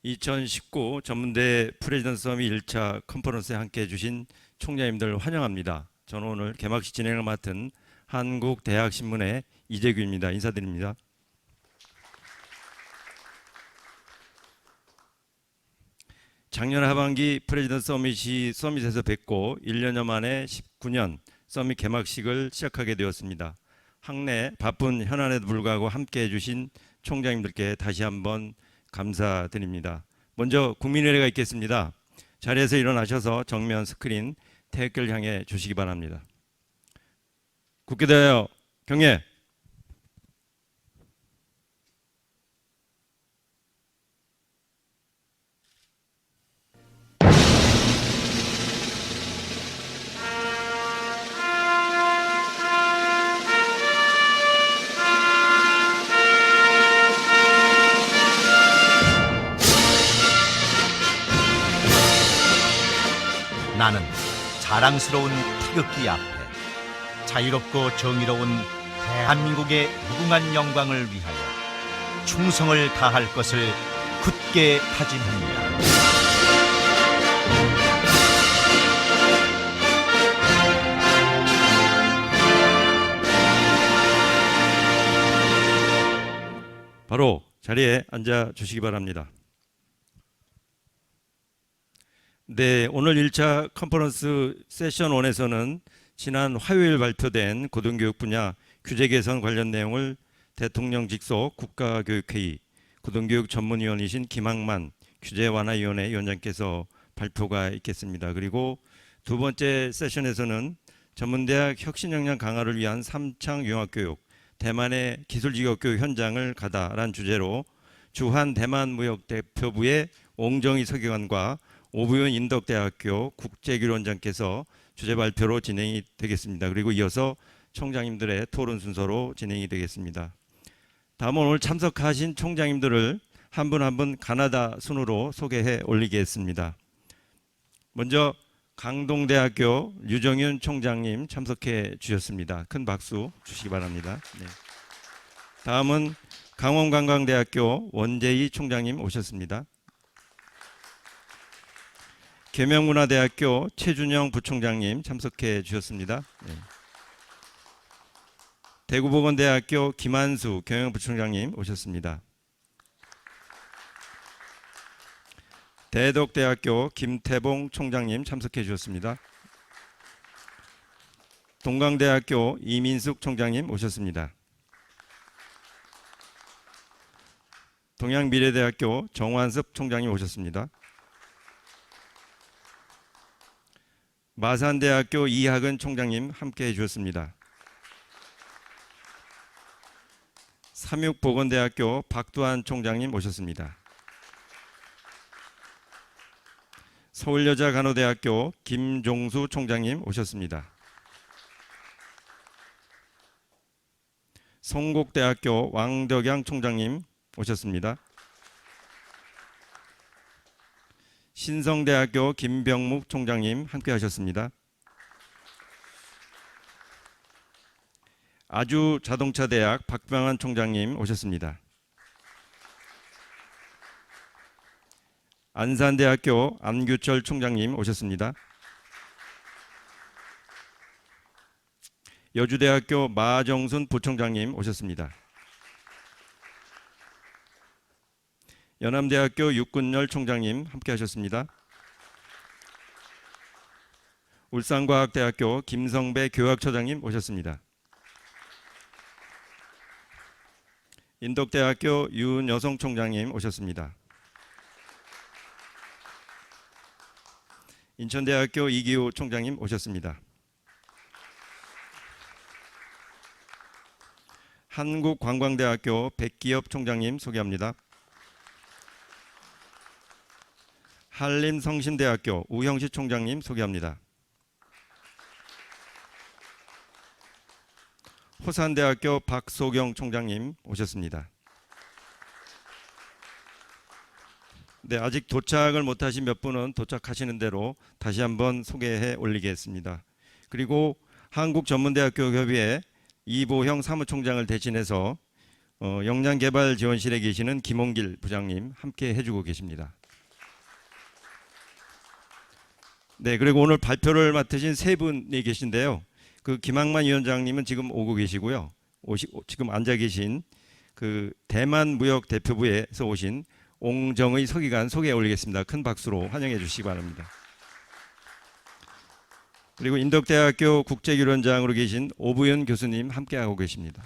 2019 전문대 프레지던트 서밋 1차 컨퍼런스에 함께해 주신 총장님들 환영합니다. 저는 오늘 개막식 진행을 맡은 한국대학신문의 이재규입니다. 인사드립니다. 작년 하반기 프레지던트 서밋에서 뵙고 1년여 만에 19년 서밋 개막식을 시작하게 되었습니다. 학내 바쁜 현안에도 불구하고 함께해 주신 총장님들께 다시 한번 감사드립니다. 먼저 국민의례가 있겠습니다. 자리에서 일어나셔서 정면 스크린 태극기를 향해 주시기 바랍니다. 국회 대하여 경례. 나는 자랑스러운 태극기 앞에 자유롭고 정의로운 대한민국의 무궁한 영광을 위하여 충성을 다할 것을 굳게 다짐합니다. 바로 자리에 앉아 주시기 바랍니다. 네, 오늘 1차 컨퍼런스 세션 1에서는 지난 화요일 발표된 고등교육 분야 규제 개선 관련 내용을 대통령 직속 국가교육회의 고등교육 전문위원이신 김학만 규제완화위원회 위원장께서 발표가 있겠습니다. 그리고 두 번째 세션에서는 전문대학 혁신역량 강화를 위한 3창 융합교육 대만의 기술직업교육 현장을 가다라는 주제로 주한 대만무역대표부의 옹정희 서기관과 오부윤 인덕대학교 국제교류원장께서 주제 발표로 진행이 되겠습니다. 그리고 이어서 총장님들의 토론 순서로 진행이 되겠습니다. 다음은 오늘 참석하신 총장님들을 한 분 한 분 가나다 순으로 소개해 올리겠습니다. 먼저 강동대학교 류정윤 총장님 참석해 주셨습니다. 큰 박수 주시기 바랍니다. 네. 다음은 강원관광대학교 원재희 총장님 오셨습니다. 계명문화대학교 최준영 부총장님 참석해 주셨습니다. 네. 대구보건대학교 김한수 경영부총장님 오셨습니다. 대덕대학교 김태봉 총장님 참석해 주셨습니다. 동강대학교 이민숙 총장님 오셨습니다. 동양미래대학교 정환섭 총장님 오셨습니다. 마산대학교 이학은 총장님 함께해 주셨습니다. 삼육보건대학교 박두한 총장님 오셨습니다. 서울여자간호대학교 김종수 총장님 오셨습니다. 성곡대학교 왕덕양 총장님 오셨습니다. 신성대학교 김병묵 총장님 함께 하셨습니다. 아주자동차대학 박병환 총장님 오셨습니다. 안산대학교 안규철 총장님 오셨습니다. 여주대학교 마정순 부총장님 오셨습니다. 연암대학교 육군열 총장님 함께 하셨습니다. 울산과학대학교 김성배 교학처장님 오셨습니다. 인덕대학교 윤여성 총장님 오셨습니다. 인천대학교 이기호 총장님 오셨습니다. 한국관광대학교 백기엽 총장님 소개합니다. 한림성신대학교 우형식 총장님 소개합니다. 호산대학교 박소경 총장님 오셨습니다. 네, 아직 도착을 못하신 몇 분은 도착하시는 대로 다시 한번 소개해 올리겠습니다. 그리고 한국전문대학교 협의회 이보형 사무총장을 대신해서 역량개발지원실에 계시는 김홍길 부장님 함께 해주고 계십니다. 네, 그리고 오늘 발표를 맡으신 세 분이 계신데요. 그 김학만 위원장님은 지금 오고 계시고요. 지금 앉아 계신 그 대만 무역 대표부에서 오신 옹정의 서기관 소개해 올리겠습니다. 큰 박수로 환영해 주시기 바랍니다. 그리고 인덕대학교 국제교류원장으로 계신 오부연 교수님 함께하고 계십니다.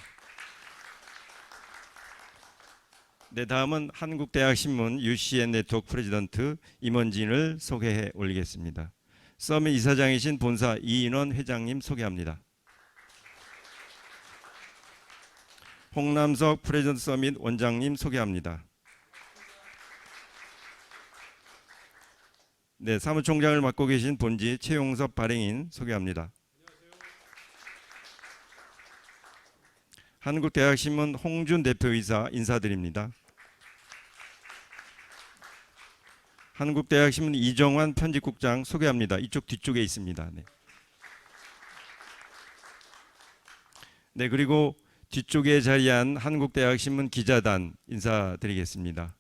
네, 다음은 한국대학신문 UCN 네트워크 프레지던트 임원진을 소개해 올리겠습니다. 서밋 이사장이신 본사 이인원 회장님 소개합니다. 홍남석 프레지던트 서밋 원장님 소개합니다. 네, 사무총장을 맡고 계신 본지 최용섭 발행인 소개합니다. 한국대학신문 홍준 대표이사 인사드립니다. 한국대학신문 이정환 편집국장 소개합니다. 이쪽 뒤쪽에 있습니다. 네. 네, 그리고 뒤쪽에 자리한 한국대학신문 기자단 인사드리겠습니다.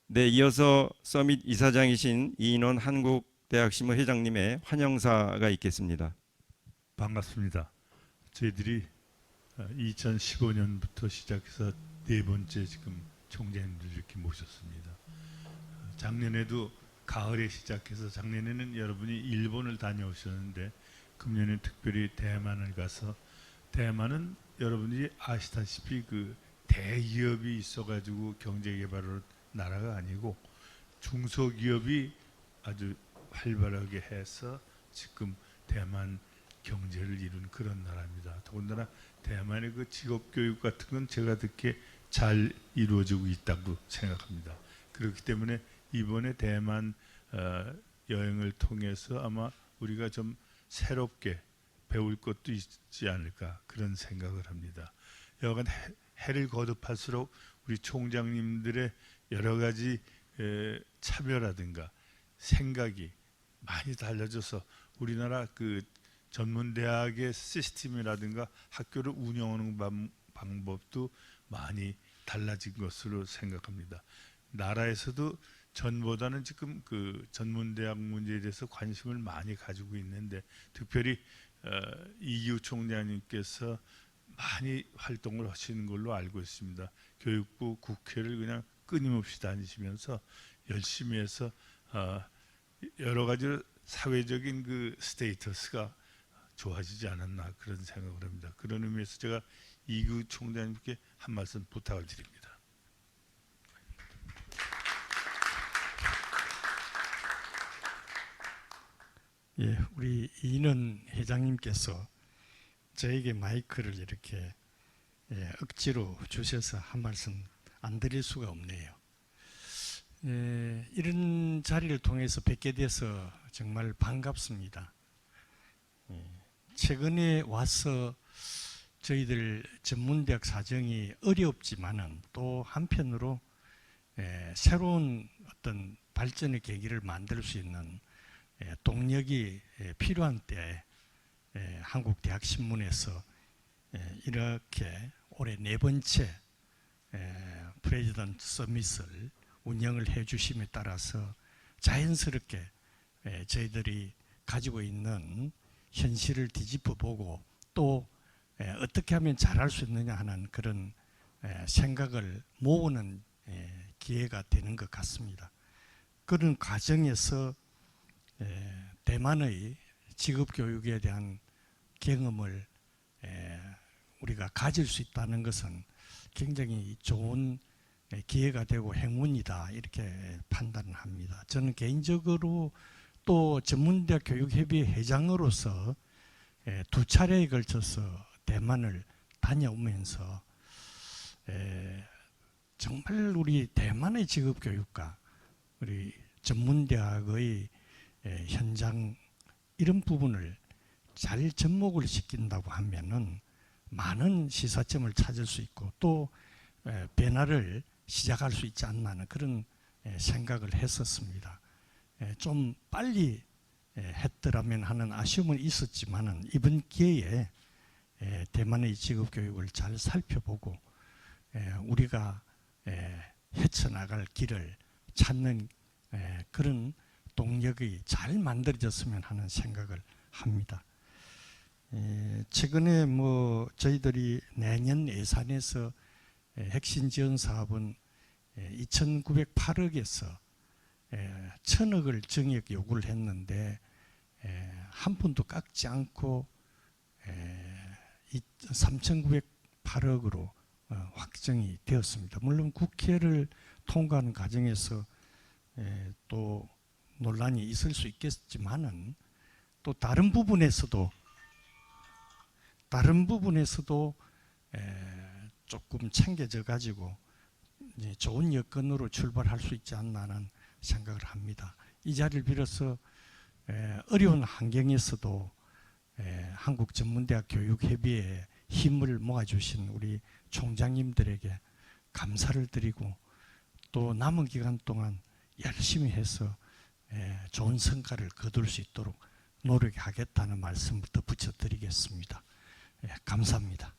네, 이어서 서밋 이사장이신 이인원 한국대학신문 회장님의 환영사가 있겠습니다. 반갑습니다. 저희들이 2015년부터 시작해서 네 번째 지금 총재님들 이렇게 모셨습니다. 작년에도 가을에 시작해서 작년에는 여러분이 일본을 다녀오셨는데 금년에 특별히 대만을 가서 대만은 여러분이 아시다시피 그 대기업이 있어가지고 경제개발을 나라가 아니고 중소기업이 아주 활발하게 해서 지금 대만 경제를 이룬 그런 나라입니다. 더군다나 대만의 그 직업교육 같은 건 제가 듣기에 잘 이루어지고 있다고 생각합니다. 그렇기 때문에 이번에 대만 여행을 통해서 아마 우리가 좀 새롭게 배울 것도 있지 않을까 그런 생각을 합니다. 여간 해를 거듭할수록 우리 총장님들의 여러 가지 차별화든가 생각이 많이 달라져서 우리나라 그 전문대학의 시스템이라든가 학교를 운영하는 방법도 많이 달라진 것으로 생각합니다. 나라에서도 전보다는 지금 그 전문대학 문제에 대해서 관심을 많이 가지고 있는데 특별히 이규 총장님께서 많이 활동을 하시는 걸로 알고 있습니다. 교육부 국회를 그냥 끊임없이 다니시면서 열심히 해서 여러 가지로 사회적인 그 스테이터스가 좋아지지 않았나 그런 생각을 합니다. 그런 의미에서 제가 이규 총장님께 한 말씀 부탁을 드립니다. 예, 우리 이인원 회장님께서 저에게 마이크를 이렇게 억지로 주셔서 한 말씀 안 드릴 수가 없네요. 이런 자리를 통해서 뵙게 돼서 정말 반갑습니다. 최근에 와서 저희들 전문대학 사정이 어렵지만은 또 한편으로 새로운 어떤 발전의 계기를 만들 수 있는 동력이 필요한 때에 한국대학신문에서 이렇게 올해 네 번째 프레지던트 서밋을 운영을 해 주심에 따라서 자연스럽게 저희들이 가지고 있는 현실을 뒤집어 보고 또 어떻게 하면 잘할 수 있느냐 하는 그런 생각을 모으는 기회가 되는 것 같습니다. 그런 과정에서 대만의 직업교육에 대한 경험을 우리가 가질 수 있다는 것은 굉장히 좋은 기회가 되고 행운이다 이렇게 판단을 합니다. 저는 개인적으로 또 전문대학 교육협의회 회장으로서 두 차례에 걸쳐서 대만을 다녀오면서 정말 우리 대만의 직업교육과 우리 전문대학의 현장 이런 부분을 잘 접목을 시킨다고 하면은 많은 시사점을 찾을 수 있고 또 변화를 시작할 수 있지 않나 하는 그런 생각을 했었습니다. 좀 빨리 했더라면 하는 아쉬움은 있었지만은 이번 기회에 대만의 직업 교육을 잘 살펴보고 우리가 헤쳐나갈 길을 찾는 그런 동력이 잘 만들어졌으면 하는 생각을 합니다. 최근에 뭐 저희들이 내년 예산에서 핵심 지원 사업은 2,908억에서 1,000억을 증액 요구를 했는데 한 푼도 깎지 않고 3,908억으로 확정이 되었습니다. 물론 국회를 통과하는 과정에서 또 논란이 있을 수 있겠지만은 또 다른 부분에서도 조금 챙겨져 가지고 좋은 여건으로 출발할 수 있지 않나는 생각을 합니다. 이 자리를 빌어서 어려운 환경에서도 한국전문대학 교육협의회에 힘을 모아주신 우리 총장님들에게 감사를 드리고 또 남은 기간 동안 열심히 해서 좋은 성과를 거둘 수 있도록 노력하겠다는 말씀부터 붙여드리겠습니다. 감사합니다.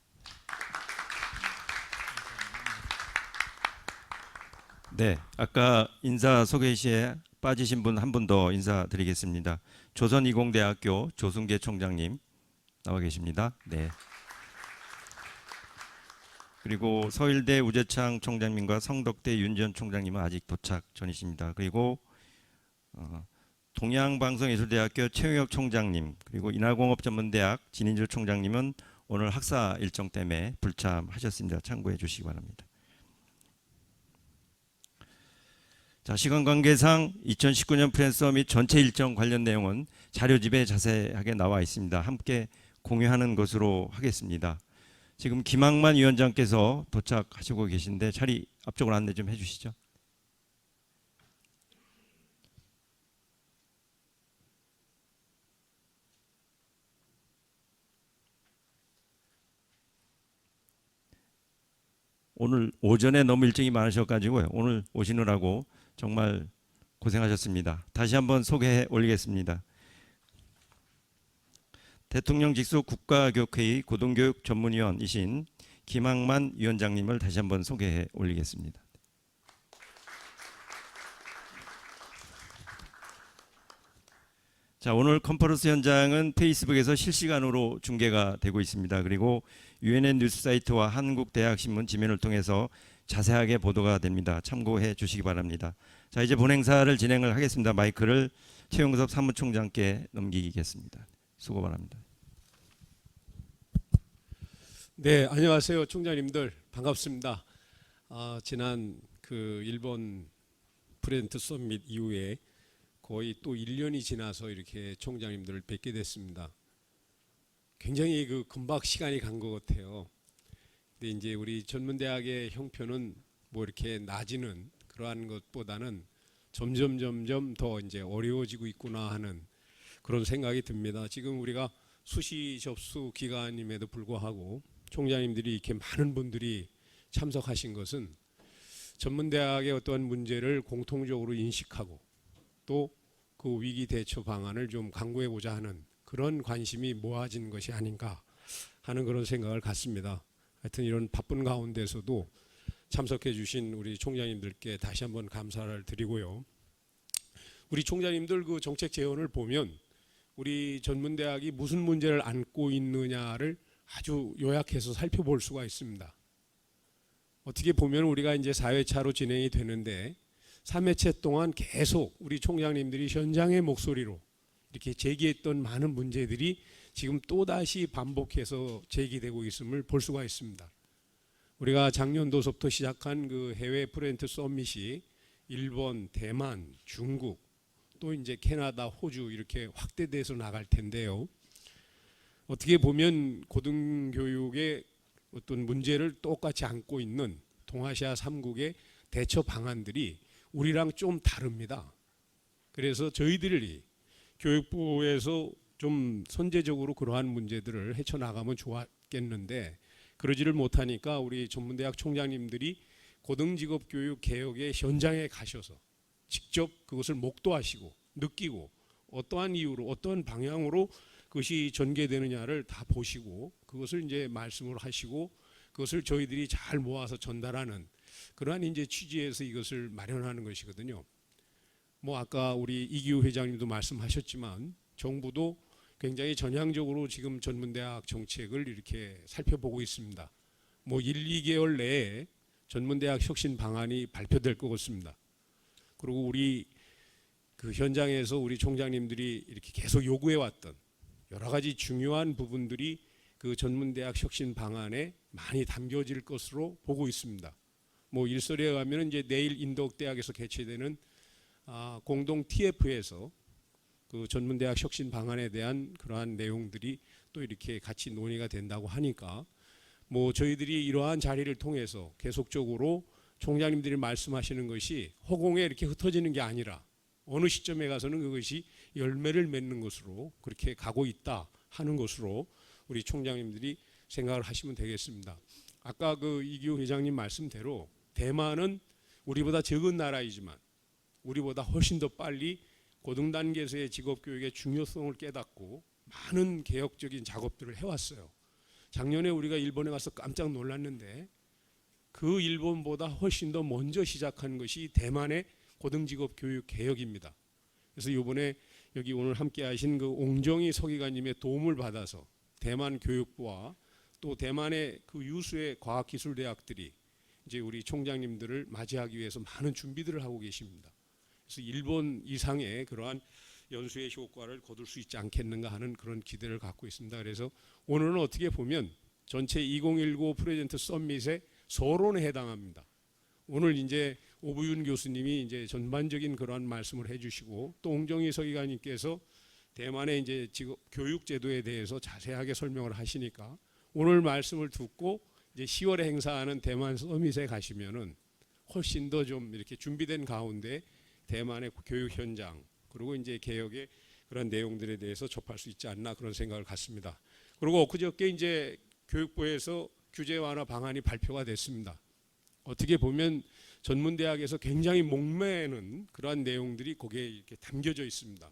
네, 아까 인사 소개 시에 빠지신 분 한 분 더 인사드리겠습니다. 조선이공대학교 조승계 총장님 나와 계십니다. 네. 그리고 서울대 우재창 총장님과 성덕대 윤지원 총장님은 아직 도착 전이십니다. 그리고 동양방송예술대학교 최용혁 총장님, 그리고 인하공업전문대학 진인주 총장님은 오늘 학사 일정 때문에 불참하셨습니다. 참고해 주시기 바랍니다. 자, 시간 관계상 2019년 프렌스 서밋 전체 일정 관련 내용은 자료집에 자세하게 나와 있습니다. 함께 공유하는 것으로 하겠습니다. 지금 김학만 위원장께서 도착하시고 계신데 자리 앞쪽으로 안내 좀 해주시죠. 오늘 오전에 너무 일정이 많으셔가지고요. 오늘 오시느라고 정말 고생하셨습니다. 다시 한번 소개해 올리겠습니다. 대통령 직속 국가교육회의 고등교육 전문위원이신 김학만 위원장님을 다시 한번 소개해 올리겠습니다. 자, 오늘 컨퍼런스 현장은 페이스북에서 실시간으로 중계가 되고 있습니다. 그리고 UNN 뉴스 사이트와 한국대학신문 지면을 통해서 자세하게 보도가 됩니다. 참고해 주시기 바랍니다. 자, 이제 본행사를 진행을 하겠습니다. 마이크를 최용섭 사무총장께 넘기겠습니다. 수고 바랍니다. 네, 안녕하세요, 총장님들 반갑습니다. 지난 그 일본 프렌트 서밋 이후에 거의 또 1년이 지나서 이렇게 총장님들을 뵙게 됐습니다. 굉장히 그 금방 시간이 간 것 같아요. 근데 이제 우리 전문대학의 형편은 뭐 이렇게 나아지는 그러한 것보다는 점점 더 이제 어려워지고 있구나 하는 그런 생각이 듭니다. 지금 우리가 수시 접수 기간임에도 불구하고 총장님들이 이렇게 많은 분들이 참석하신 것은 전문대학의 어떠한 문제를 공통적으로 인식하고 또 그 위기 대처 방안을 좀 강구해보자 하는 그런 관심이 모아진 것이 아닌가 하는 그런 생각을 갖습니다. 하여튼 이런 바쁜 가운데서도 참석해 주신 우리 총장님들께 다시 한번 감사를 드리고요. 우리 총장님들 그 정책 제언을 보면 우리 전문대학이 무슨 문제를 안고 있느냐를 아주 요약해서 살펴볼 수가 있습니다. 어떻게 보면 우리가 이제 4회차로 진행이 되는데 3회차 동안 계속 우리 총장님들이 현장의 목소리로 이렇게 제기했던 많은 문제들이 지금 또다시 반복해서 제기되고 있음을 볼 수가 있습니다. 우리가 작년도서부터 시작한 그 해외 프렌트 서밋이 일본, 대만, 중국, 또 이제 캐나다, 호주 이렇게 확대돼서 나갈 텐데요. 어떻게 보면 고등교육의 어떤 문제를 똑같이 안고 있는 동아시아 3국의 대처 방안들이 우리랑 좀 다릅니다. 그래서 저희들이 교육부에서 좀 선제적으로 그러한 문제들을 헤쳐나가면 좋았겠는데 그러지를 못하니까 우리 전문대학 총장님들이 고등직업교육 개혁의 현장에 가셔서 직접 그것을 목도하시고 느끼고 어떠한 이유로 어떠한 방향으로 그것이 전개되느냐를 다 보시고 그것을 이제 말씀을 하시고 그것을 저희들이 잘 모아서 전달하는 그러한 이제 취지에서 이것을 마련하는 것이거든요. 뭐 아까 우리 이기호 회장님도 말씀하셨지만 정부도 굉장히 전향적으로 지금 전문대학 정책을 이렇게 살펴보고 있습니다. 뭐 1, 2개월 내에 전문대학 혁신 방안이 발표될 것 같습니다. 그리고 우리 그 현장에서 우리 총장님들이 이렇게 계속 요구해 왔던 여러 가지 중요한 부분들이 그 전문대학 혁신 방안에 많이 담겨질 것으로 보고 있습니다. 뭐 일설에 의하면 이제 내일 인덕대학에서 개최되는 공동 TF에서 그 전문대학 혁신 방안에 대한 그러한 내용들이 또 이렇게 같이 논의가 된다고 하니까 뭐 저희들이 이러한 자리를 통해서 계속적으로 총장님들이 말씀하시는 것이 허공에 이렇게 흩어지는 게 아니라 어느 시점에 가서는 그것이 열매를 맺는 것으로 그렇게 가고 있다 하는 것으로 우리 총장님들이 생각을 하시면 되겠습니다. 아까 그 이기호 회장님 말씀대로 대만은 우리보다 적은 나라이지만 우리보다 훨씬 더 빨리 고등단계에서의 직업교육의 중요성을 깨닫고 많은 개혁적인 작업들을 해왔어요. 작년에 우리가 일본에 가서 깜짝 놀랐는데 그 일본보다 훨씬 더 먼저 시작한 것이 대만의 고등직업교육 개혁입니다. 그래서 이번에 여기 오늘 함께하신 그 옹정희 서기관님의 도움을 받아서 대만 교육부와 또 대만의 그 유수의 과학기술대학들이 이제 우리 총장님들을 맞이하기 위해서 많은 준비들을 하고 계십니다. 그래서 일본 이상의 그러한 연수의 효과를 거둘 수 있지 않겠는가 하는 그런 기대를 갖고 있습니다. 그래서 오늘은 어떻게 보면 전체 2019 프레젠트 서밋의 서론에 해당합니다. 오늘 이제 오부윤 교수님이 이제 전반적인 그러한 말씀을 해주시고 또 옹정희 서기관님께서 대만의 이제 지금 교육 제도에 대해서 자세하게 설명을 하시니까 오늘 말씀을 듣고 이제 10월에 행사하는 대만 서밋에 가시면은 훨씬 더 좀 이렇게 준비된 가운데 대만의 교육 현장 그리고 이제 개혁의 그런 내용들에 대해서 접할 수 있지 않나 그런 생각을 갖습니다. 그리고 엊그저께 이제 교육부에서 규제 완화 방안이 발표가 됐습니다. 어떻게 보면 전문대학에서 굉장히 목매는 그러한 내용들이 거기에 이렇게 담겨져 있습니다.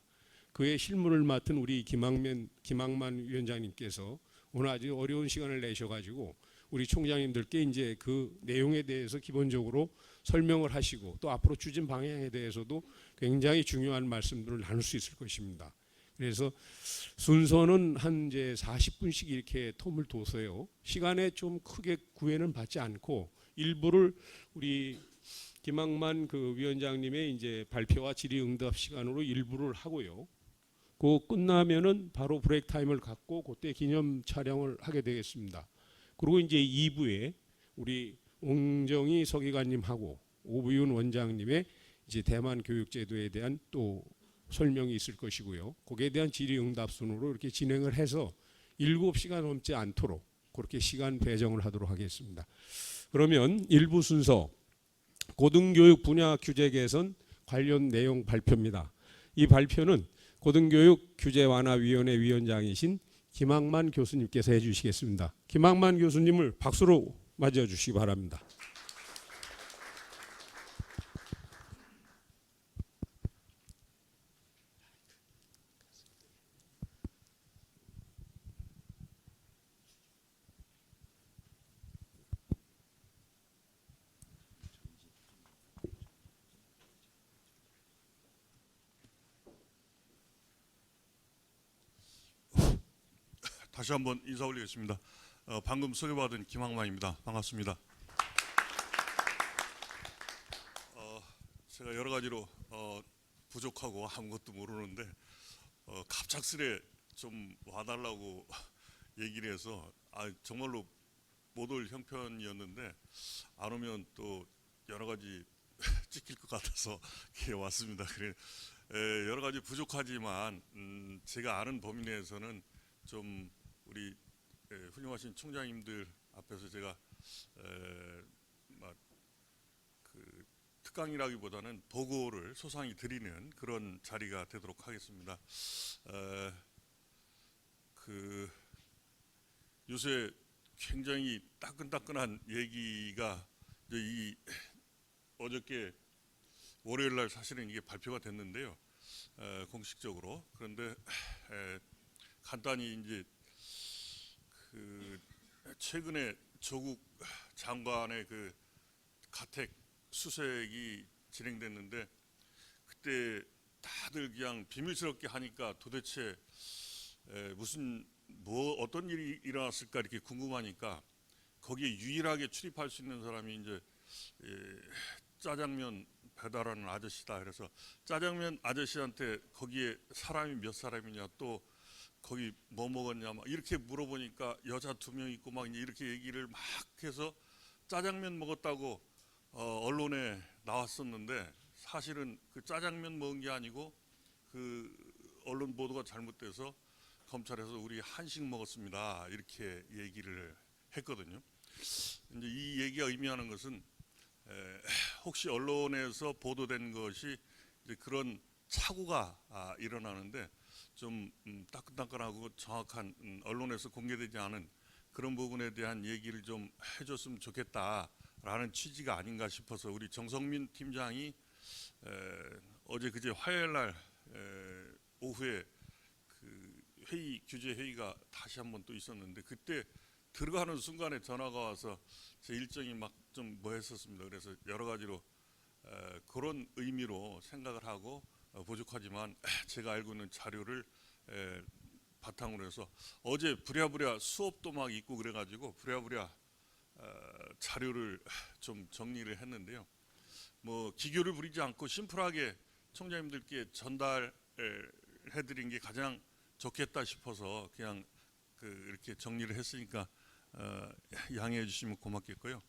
그의 실무를 맡은 우리 김학만 위원장님께서 오늘 아주 어려운 시간을 내셔가지고 우리 총장님들께 이제 그 내용에 대해서 기본적으로 설명을 하시고 또 앞으로 추진 방향에 대해서도 굉장히 중요한 말씀들을 나눌 수 있을 것입니다. 그래서 순서는 한 이제 40분씩 이렇게 텀을 둬서요. 시간에 좀 크게 구애는 받지 않고 일부를 우리 김학만 그 위원장님의 이제 발표와 질의응답 시간으로 일부를 하고요. 그 끝나면은 바로 브레이크 타임을 갖고 그때 기념 촬영을 하게 되겠습니다. 그리고 이제 2부에 우리 옹정희 서기관님하고 오부윤 원장님의 이제 대만 교육제도에 대한 또 설명이 있을 것이고요. 거기에 대한 질의응답 순으로 이렇게 진행을 해서 7시간 넘지 않도록 그렇게 시간 배정을 하도록 하겠습니다. 그러면 1부 순서 고등교육 분야 규제 개선 관련 내용 발표입니다. 이 발표는 고등교육 규제 완화위원회 위원장이신 김학만 교수님께서 해주시겠습니다. 김학만 교수님을 박수로 맞이해 주시기 바랍니다. 다시 한번 인사 올리겠습니다. 방금 소개받은 김학만입니다. 반갑습니다. 제가 여러 가지로 부족하고 아무것도 모르는데 갑작스레 좀 와달라고 얘기를 해서 정말로 못 올 형편이었는데 안 오면 또 여러 가지 찍힐 것 같아서 왔습니다. 그래 여러 가지 부족하지만 제가 아는 범위 내에서는 좀 우리 훌륭하신 총장님들 앞에서 제가 그 특강이라기보다는 보고를 소상히 드리는 그런 자리가 되도록 하겠습니다. 그 요새 굉장히 따끈따끈한 얘기가 이 어저께 월요일 날 사실은 이게 발표가 됐는데요. 공식적으로. 그런데 간단히 이제 그 최근에 조국 장관의 그 가택 수색이 진행됐는데 그때 다들 그냥 비밀스럽게 하니까 도대체 무슨 뭐 어떤 일이 일어났을까 이렇게 궁금하니까 거기에 유일하게 출입할 수 있는 사람이 이제 짜장면 배달하는 아저씨다. 그래서 짜장면 아저씨한테 거기에 사람이 몇 사람이냐, 또 거기 뭐 먹었냐 막 이렇게 물어보니까 여자 2명 있고 막 이렇게 얘기를 막 해서 짜장면 먹었다고 언론에 나왔었는데 사실은 그 짜장면 먹은 게 아니고 그 언론 보도가 잘못돼서 검찰에서 우리 한식 먹었습니다 이렇게 얘기를 했거든요. 이제 이 얘기가 의미하는 것은 혹시 언론에서 보도된 것이 이제 그런 착오가 일어나는데 좀 따끈따끈하고 정확한 언론에서 공개되지 않은 그런 부분에 대한 얘기를 좀 해줬으면 좋겠다라는 취지가 아닌가 싶어서 우리 정성민 팀장이 어제 그제 화요일 날 오후에 그 규제 회의가 다시 한번 또 있었는데 그때 들어가는 순간에 전화가 와서 제 일정이 막 좀 뭐했었습니다. 그래서 여러 가지로 그런 의미로 생각을 하고 부족하지만 제가 알고 있는 자료를 바탕으로 해서 어제 부랴부랴 수업도 막 있고 그래가지고 부랴부랴 자료를 좀 정리를 했는데요. 뭐 기교를 부리지 않고 심플하게 총장님들께 전달해드린 게 가장 좋겠다 싶어서 그냥 이렇게 정리를 했으니까 양해해 주시면 고맙겠고요.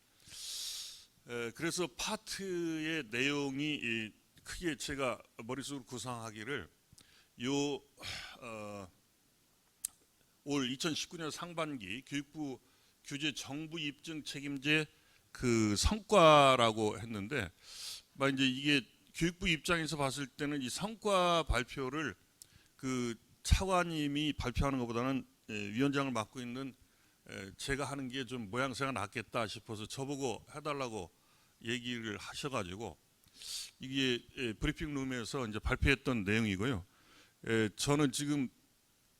그래서 파트의 내용이 크게 제가 머릿속으로 구상하기를 올 2019년 상반기 교육부 규제 정부 입증 책임제 그 성과라고 했는데 이제 이게 교육부 입장에서 봤을 때는 이 성과 발표를 그 차관님이 발표하는 것보다는 위원장을 맡고 있는 제가 하는 게 좀 모양새가 낫겠다 싶어서 저보고 해달라고 얘기를 하셔가지고 이게 브리핑룸에서 이제 발표했던 내용이고요. 저는 지금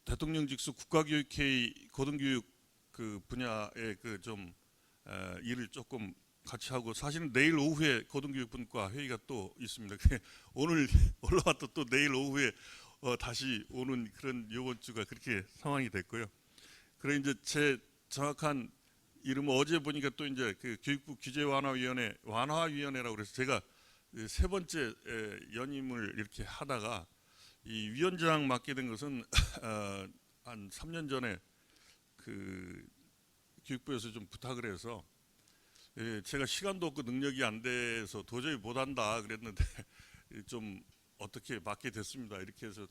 대통령 직속 국가교육회의 고등교육 그 분야의 그 좀 일을 조금 같이 하고 사실은 내일 오후에 고등교육분과 회의가 또 있습니다. 오늘 올라왔다 또 내일 오후에 다시 오는 그런 이번 주가 그렇게 상황이 됐고요. 그래 이제 제 정확한 이름은 어제 보니까 또 이제 그 교육부 규제 완화위원회라고 그래서 제가 세 번째 연임을 이렇게 하다가 이 위원장 맡게 된 것은 한 3년 전에 그 교육부에서 좀 부탁을 해서 제가 시간도 없고 능력이 안 돼서 도저히 못한다 그랬는데 좀 어떻게 맡게 됐습니다. 이렇게 해서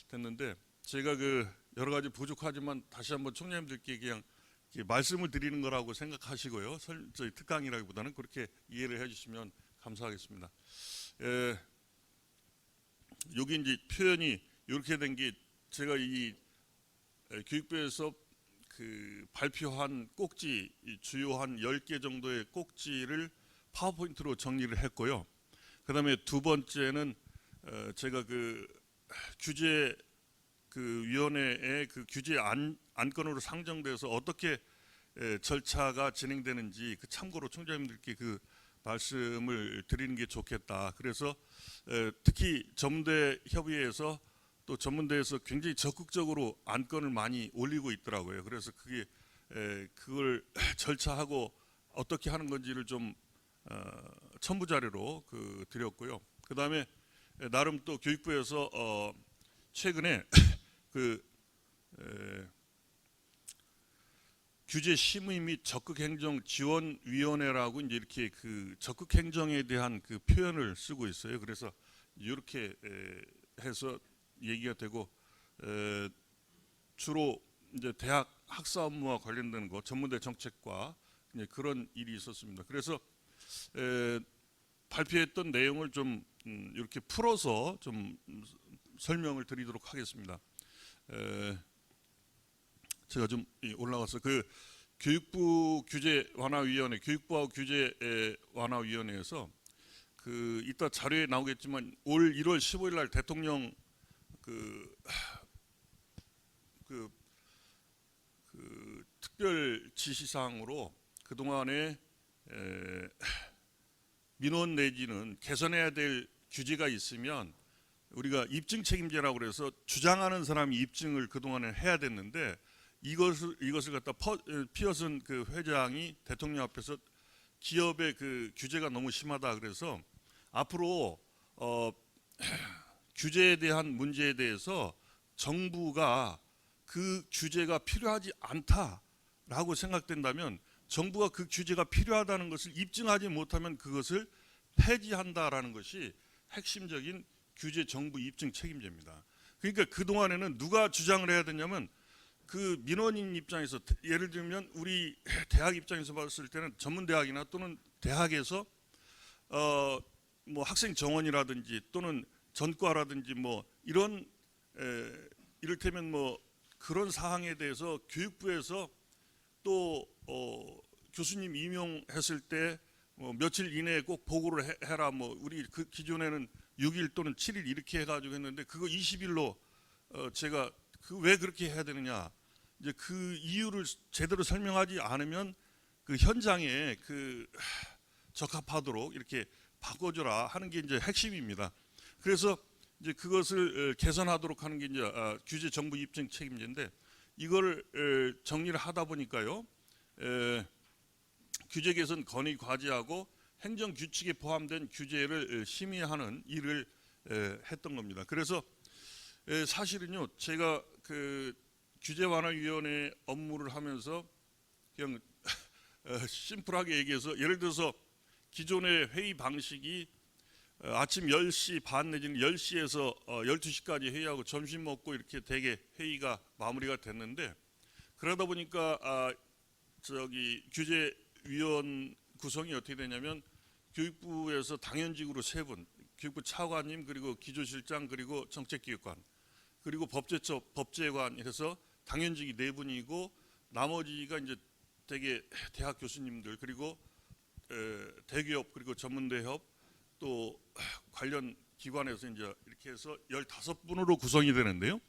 됐는데 제가 그 여러 가지 부족하지만 다시 한번 총장님들께 그냥 말씀을 드리는 거라고 생각하시고요. 저희 특강이라기보다는 그렇게 이해를 해주시면 감사하겠습니다. 여기 이제 표현이 이렇게 된 게 제가 이 교육부에서 그 발표한 꼭지 주요 한 10개 정도의 꼭지를 파워포인트로 정리를 했고요. 그다음에 두 번째는 제가 그 규제 그 위원회의 그 규제 안건으로 상정돼서 어떻게 절차가 진행되는지 그 참고로 총장님들께 그 말씀을 드리는 게 좋겠다. 그래서 특히 전문대 협의회에서 또 전문대에서 굉장히 적극적으로 안건을 많이 올리고 있더라고요. 그래서 그게 그걸 절차하고 어떻게 하는 건지를 좀 첨부 자료로 그 드렸고요. 그 다음에 나름 또 교육부에서 최근에 그 규제 심의 및 적극행정지원위원회라고 이제 이렇게 그 적극행정에 대한 그 표현을 쓰고 있어요. 그래서 이렇게 해서 얘기가 되고 주로 이제 대학 학사 업무와 관련되는 거, 전문대 정책과 이제 그런 일이 있었습니다. 그래서 발표했던 내용을 좀 이렇게 풀어서 좀 설명을 드리도록 하겠습니다. 제가 좀 올라가서 그 교육부 규제 완화위원회, 교육부하고 규제 완화위원회에서 그 이따 자료에 나오겠지만 올 1월 15일 날 대통령 그 특별 지시사항으로 그 동안에 민원 내지는 개선해야 될 규제가 있으면 우리가 입증 책임제라고 그래서 주장하는 사람이 입증을 그 동안에 해야 됐는데 이것을 갖다 피어슨 그 회장이 대통령 앞에서 기업의 그 규제가 너무 심하다 그래서 앞으로 규제에 대한 문제에 대해서 정부가 그 규제가 필요하지 않다라고 생각된다면 정부가 그 규제가 필요하다는 것을 입증하지 못하면 그것을 폐지한다라는 것이 핵심적인 규제 정부 입증 책임제입니다. 그러니까 그동안에는 누가 주장을 해야 되냐면 그 민원인 입장에서 예를 들면 우리 대학 입장에서 봤을 때는 전문대학이나 또는 대학에서 뭐 학생 정원이라든지 또는 전과라든지 뭐 이런 이를테면 뭐 그런 사항에 대해서 교육부에서 또 교수님 임용했을 때 뭐 며칠 이내에 꼭 보고를 해라 뭐 우리 그 기존에는 6일 또는 7일 이렇게 해가지고 했는데 그거 20일로 제가 그 왜 그렇게 해야 되느냐 이제 그 이유를 제대로 설명하지 않으면 그 현장에 그 적합하도록 이렇게 바꿔줘라 하는 게 이제 핵심입니다. 그래서 이제 그것을 개선하도록 하는 게 이제 규제 정부 입증 책임제인데 이걸 정리를 하다 보니까요. 규제 개선 건의 과제하고 행정 규칙에 포함된 규제를 심의하는 일을 했던 겁니다. 그래서 사실은요 제가 그 규제완화위원회 업무를 하면서 그냥 심플하게 얘기해서 예를 들어서 기존의 회의 방식이 아침 10시 반 내지는 10시에서 12시까지 회의하고 점심 먹고 이렇게 되게 회의가 마무리가 됐는데 그러다 보니까 저기 규제위원 구성이 어떻게 되냐면 교육부에서 당연직으로 3분, 교육부 차관님 그리고 기조실장 그리고 정책기획관 그리고 법제관 해서 당연직이 4분이고 나머지가 이제 되게 대학 교수님들 그리고 대기업 그리고 전문대협 또 관련 기관에서 이제 이렇게 해서 15분으로 구성이 되는데요.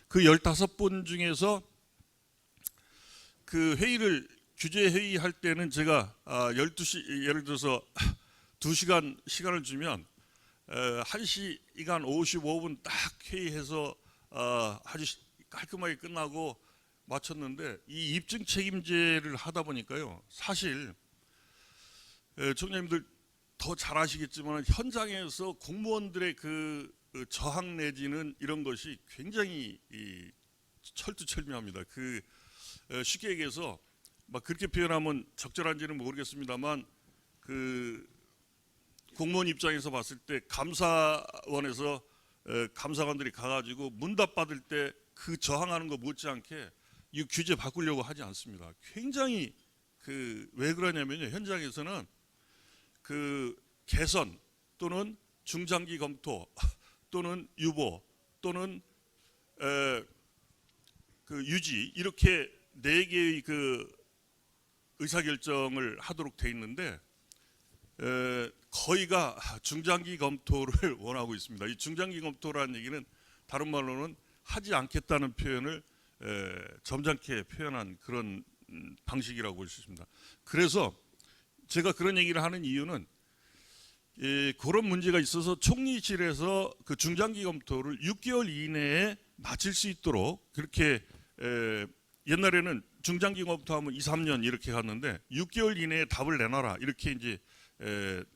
그 15분 중에서 그 회의를 규제 회의 할 때는 제가 12시 예를 들어서 2시간 시간을 주면 1시간 55분 딱 회의해서 아주 깔끔하게 끝나고 마쳤는데 이 입증 책임제를 하다 보니까요. 사실 총장님들 더 잘 아시겠지만 현장에서 공무원들의 그 저항 내지는 이런 것이 굉장히 철두철미합니다. 그 쉽게 얘기해서 막 그렇게 표현하면 적절한지는 모르겠습니다만 그 공무원 입장에서 봤을 때 감사원에서 감사관들이 가가지고 문답 받을 때 그 저항하는 거 못지않게 이 규제 바꾸려고 하지 않습니다. 굉장히 그 왜 그러냐면요 현장에서는 그 개선 또는 중장기 검토 또는 유보 또는 그 유지 이렇게 4개의 그 의사결정을 하도록 돼 있는데 거의가 중장기 검토를 원하고 있습니다. 이 중장기 검토라는 얘기는 다른 말로는 하지 않겠다는 표현을 점잖게 표현한 그런 방식이라고 볼 수 있습니다. 그래서 제가 그런 얘기를 하는 이유는 그런 문제가 있어서 총리실에서 그 중장기 검토를 6개월 이내에 마칠 수 있도록 그렇게 옛날에는 중장기 검토하면 2, 3년 이렇게 갔는데 6개월 이내에 답을 내놔라 이렇게 이제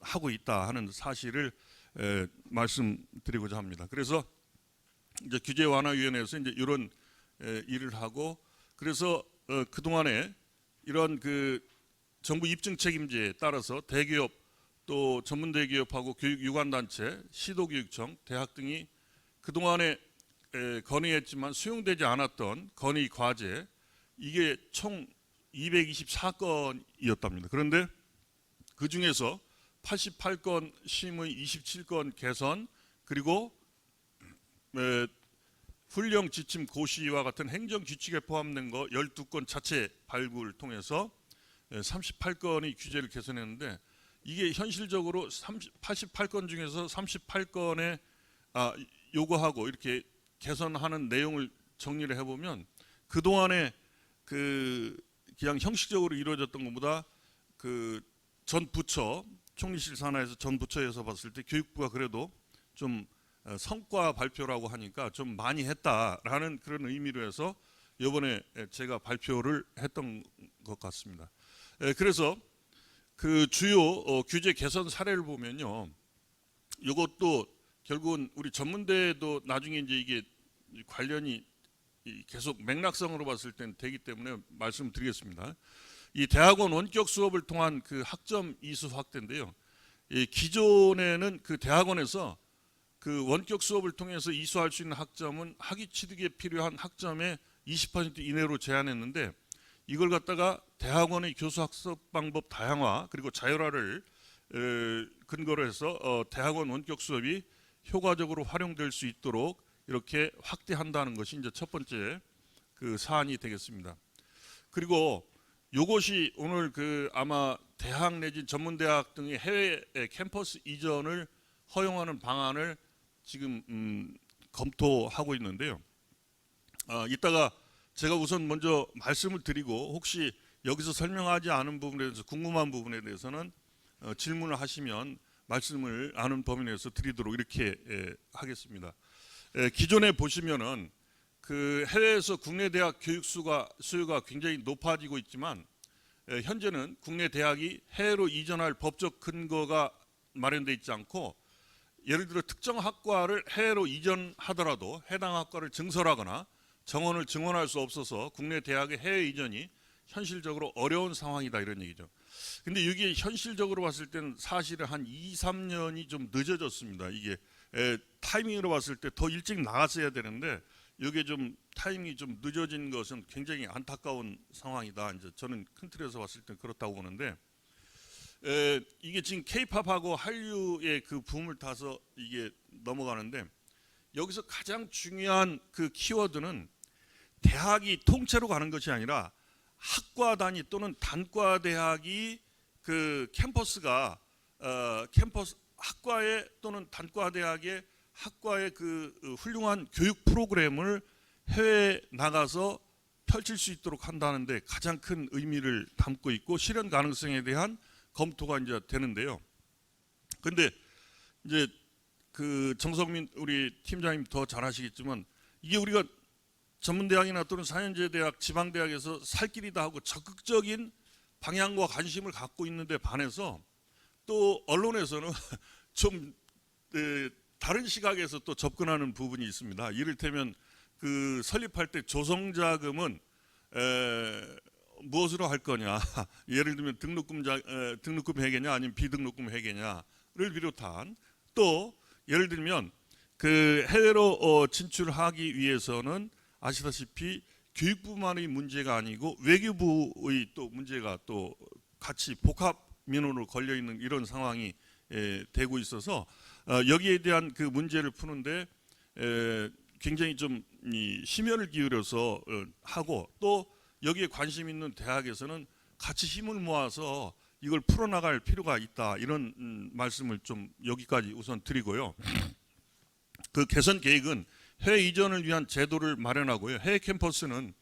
하고 있다 하는 사실을 말씀드리고자 합니다. 그래서 이제 규제완화위원회에서 이제 이런 일을 하고 그래서 그 동안에 이런 그 정부 입증 책임제에 따라서 대기업 또 전문대기업하고 교육유관단체, 시도교육청, 대학 등이 그 동안에 건의했지만 수용되지 않았던 건의 과제 이게 총 224건이었답니다. 그런데 그 중에서 88건 심의, 27건 개선 그리고 훈령 지침 고시와 같은 행정 규칙에 포함된 거 12건 자체 발굴을 통해서 38건의 규제를 개선했는데 이게 현실적으로 88건 중에서 38건에 요구하고 이렇게 개선하는 내용을 정리를 해보면 그 동안에 그 그냥 형식적으로 이루어졌던 것보다 그 전 부처 총리실 산하에서 전 부처에서 봤을 때 교육부가 그래도 좀 성과 발표라고 하니까 좀 많이 했다라는 그런 의미로 해서 이번에 제가 발표를 했던 것 같습니다. 그래서 그 주요 규제 개선 사례를 보면요, 이것도 결국은 우리 전문대도 나중에 이제 이게 관련이 계속 맥락성으로 봤을 때는 되기 때문에 말씀드리겠습니다. 이 대학원 원격 수업을 통한 그 학점 이수 확대인데요. 이 기존에는 그 대학원에서 그 원격 수업을 통해서 이수할 수 있는 학점은 학위 취득에 필요한 학점의 20% 이내로 제한했는데, 이걸 갖다가 대학원의 교수 학습 방법 다양화 그리고 자율화를 근거로 해서 대학원 원격 수업이 효과적으로 활용될 수 있도록 이렇게 확대한다는 것이 이제 첫 번째 그 사안이 되겠습니다. 그리고 요것이 오늘 그 아마 대학 내지 전문대학 등의 해외 캠퍼스 이전을 허용하는 방안을 지금 검토하고 있는데요. 이따가 제가 우선 먼저 말씀을 드리고 혹시 여기서 설명하지 않은 부분에 대해서 궁금한 부분에 대해서는 질문을 하시면 말씀을 아는 범위 내에서 드리도록 이렇게 하겠습니다. 기존에 보시면은 그 해외에서 국내 대학 교육 수요가 굉장히 높아지고 있지만 현재는 국내 대학이 해외로 이전할 법적 근거가 마련돼 있지 않고, 예를 들어 특정 학과를 해외로 이전하더라도 해당 학과를 증설하거나 정원을 증원할 수 없어서 국내 대학의 해외 이전이 현실적으로 어려운 상황이다, 이런 얘기죠. 근데 이게 현실적으로 봤을 때는 사실은 한 2, 3년이 좀 늦어졌습니다. 이게 타이밍으로 봤을 때 더 일찍 나갔어야 되는데 이게 좀 타이밍이 좀 늦어진 것은 굉장히 안타까운 상황이다. 이제 저는 큰 틀에서 봤을 때 그렇다고 보는데, 이게 지금 K-팝하고 한류의 그 붐을 타서 이게 넘어가는데, 여기서 가장 중요한 그 키워드는 대학이 통째로 가는 것이 아니라 학과 단위 또는 단과 대학이 그 캠퍼스가 캠퍼스 학과의 또는 단과 대학의 학과의 그 훌륭한 교육 프로그램을 해외에 나가서 펼칠 수 있도록 한다는데 가장 큰 의미를 담고 있고 실현 가능성에 대한 검토가 이제 되는데요. 근데 이제 그 정성민 우리 팀장님 더 잘 아시겠지만 이게 우리가 전문대학이나 또는 4년제 대학, 지방대학에서 살 길이다 하고 적극적인 방향과 관심을 갖고 있는데 반해서 또 언론에서는 좀 다른 시각에서 또 접근하는 부분이 있습니다. 이를테면 그 설립할 때 조성자금은 무엇으로 할 거냐, 예를 들면 등록금 회계냐 아니면 비등록금 회계냐를 비롯한, 또 예를 들면 그 해외로 진출하기 위해서는 아시다시피 교육부만의 문제가 아니고 외교부의 또 문제가 또 같이 복합 민원으로 걸려 있는 이런 상황이 되고 있어서 여기에 대한 그 문제를 푸는데 굉장히 좀 심혈을 기울여서 하고, 또 여기에 관심 있는 대학에서는 같이 힘을 모아서 이걸 풀어나갈 필요가 있다, 이런 말씀을 좀 여기까지 우선 드리고요. 그 개선 계획은 해외 이전을 위한 제도를 마련하고요. 해외 캠퍼스는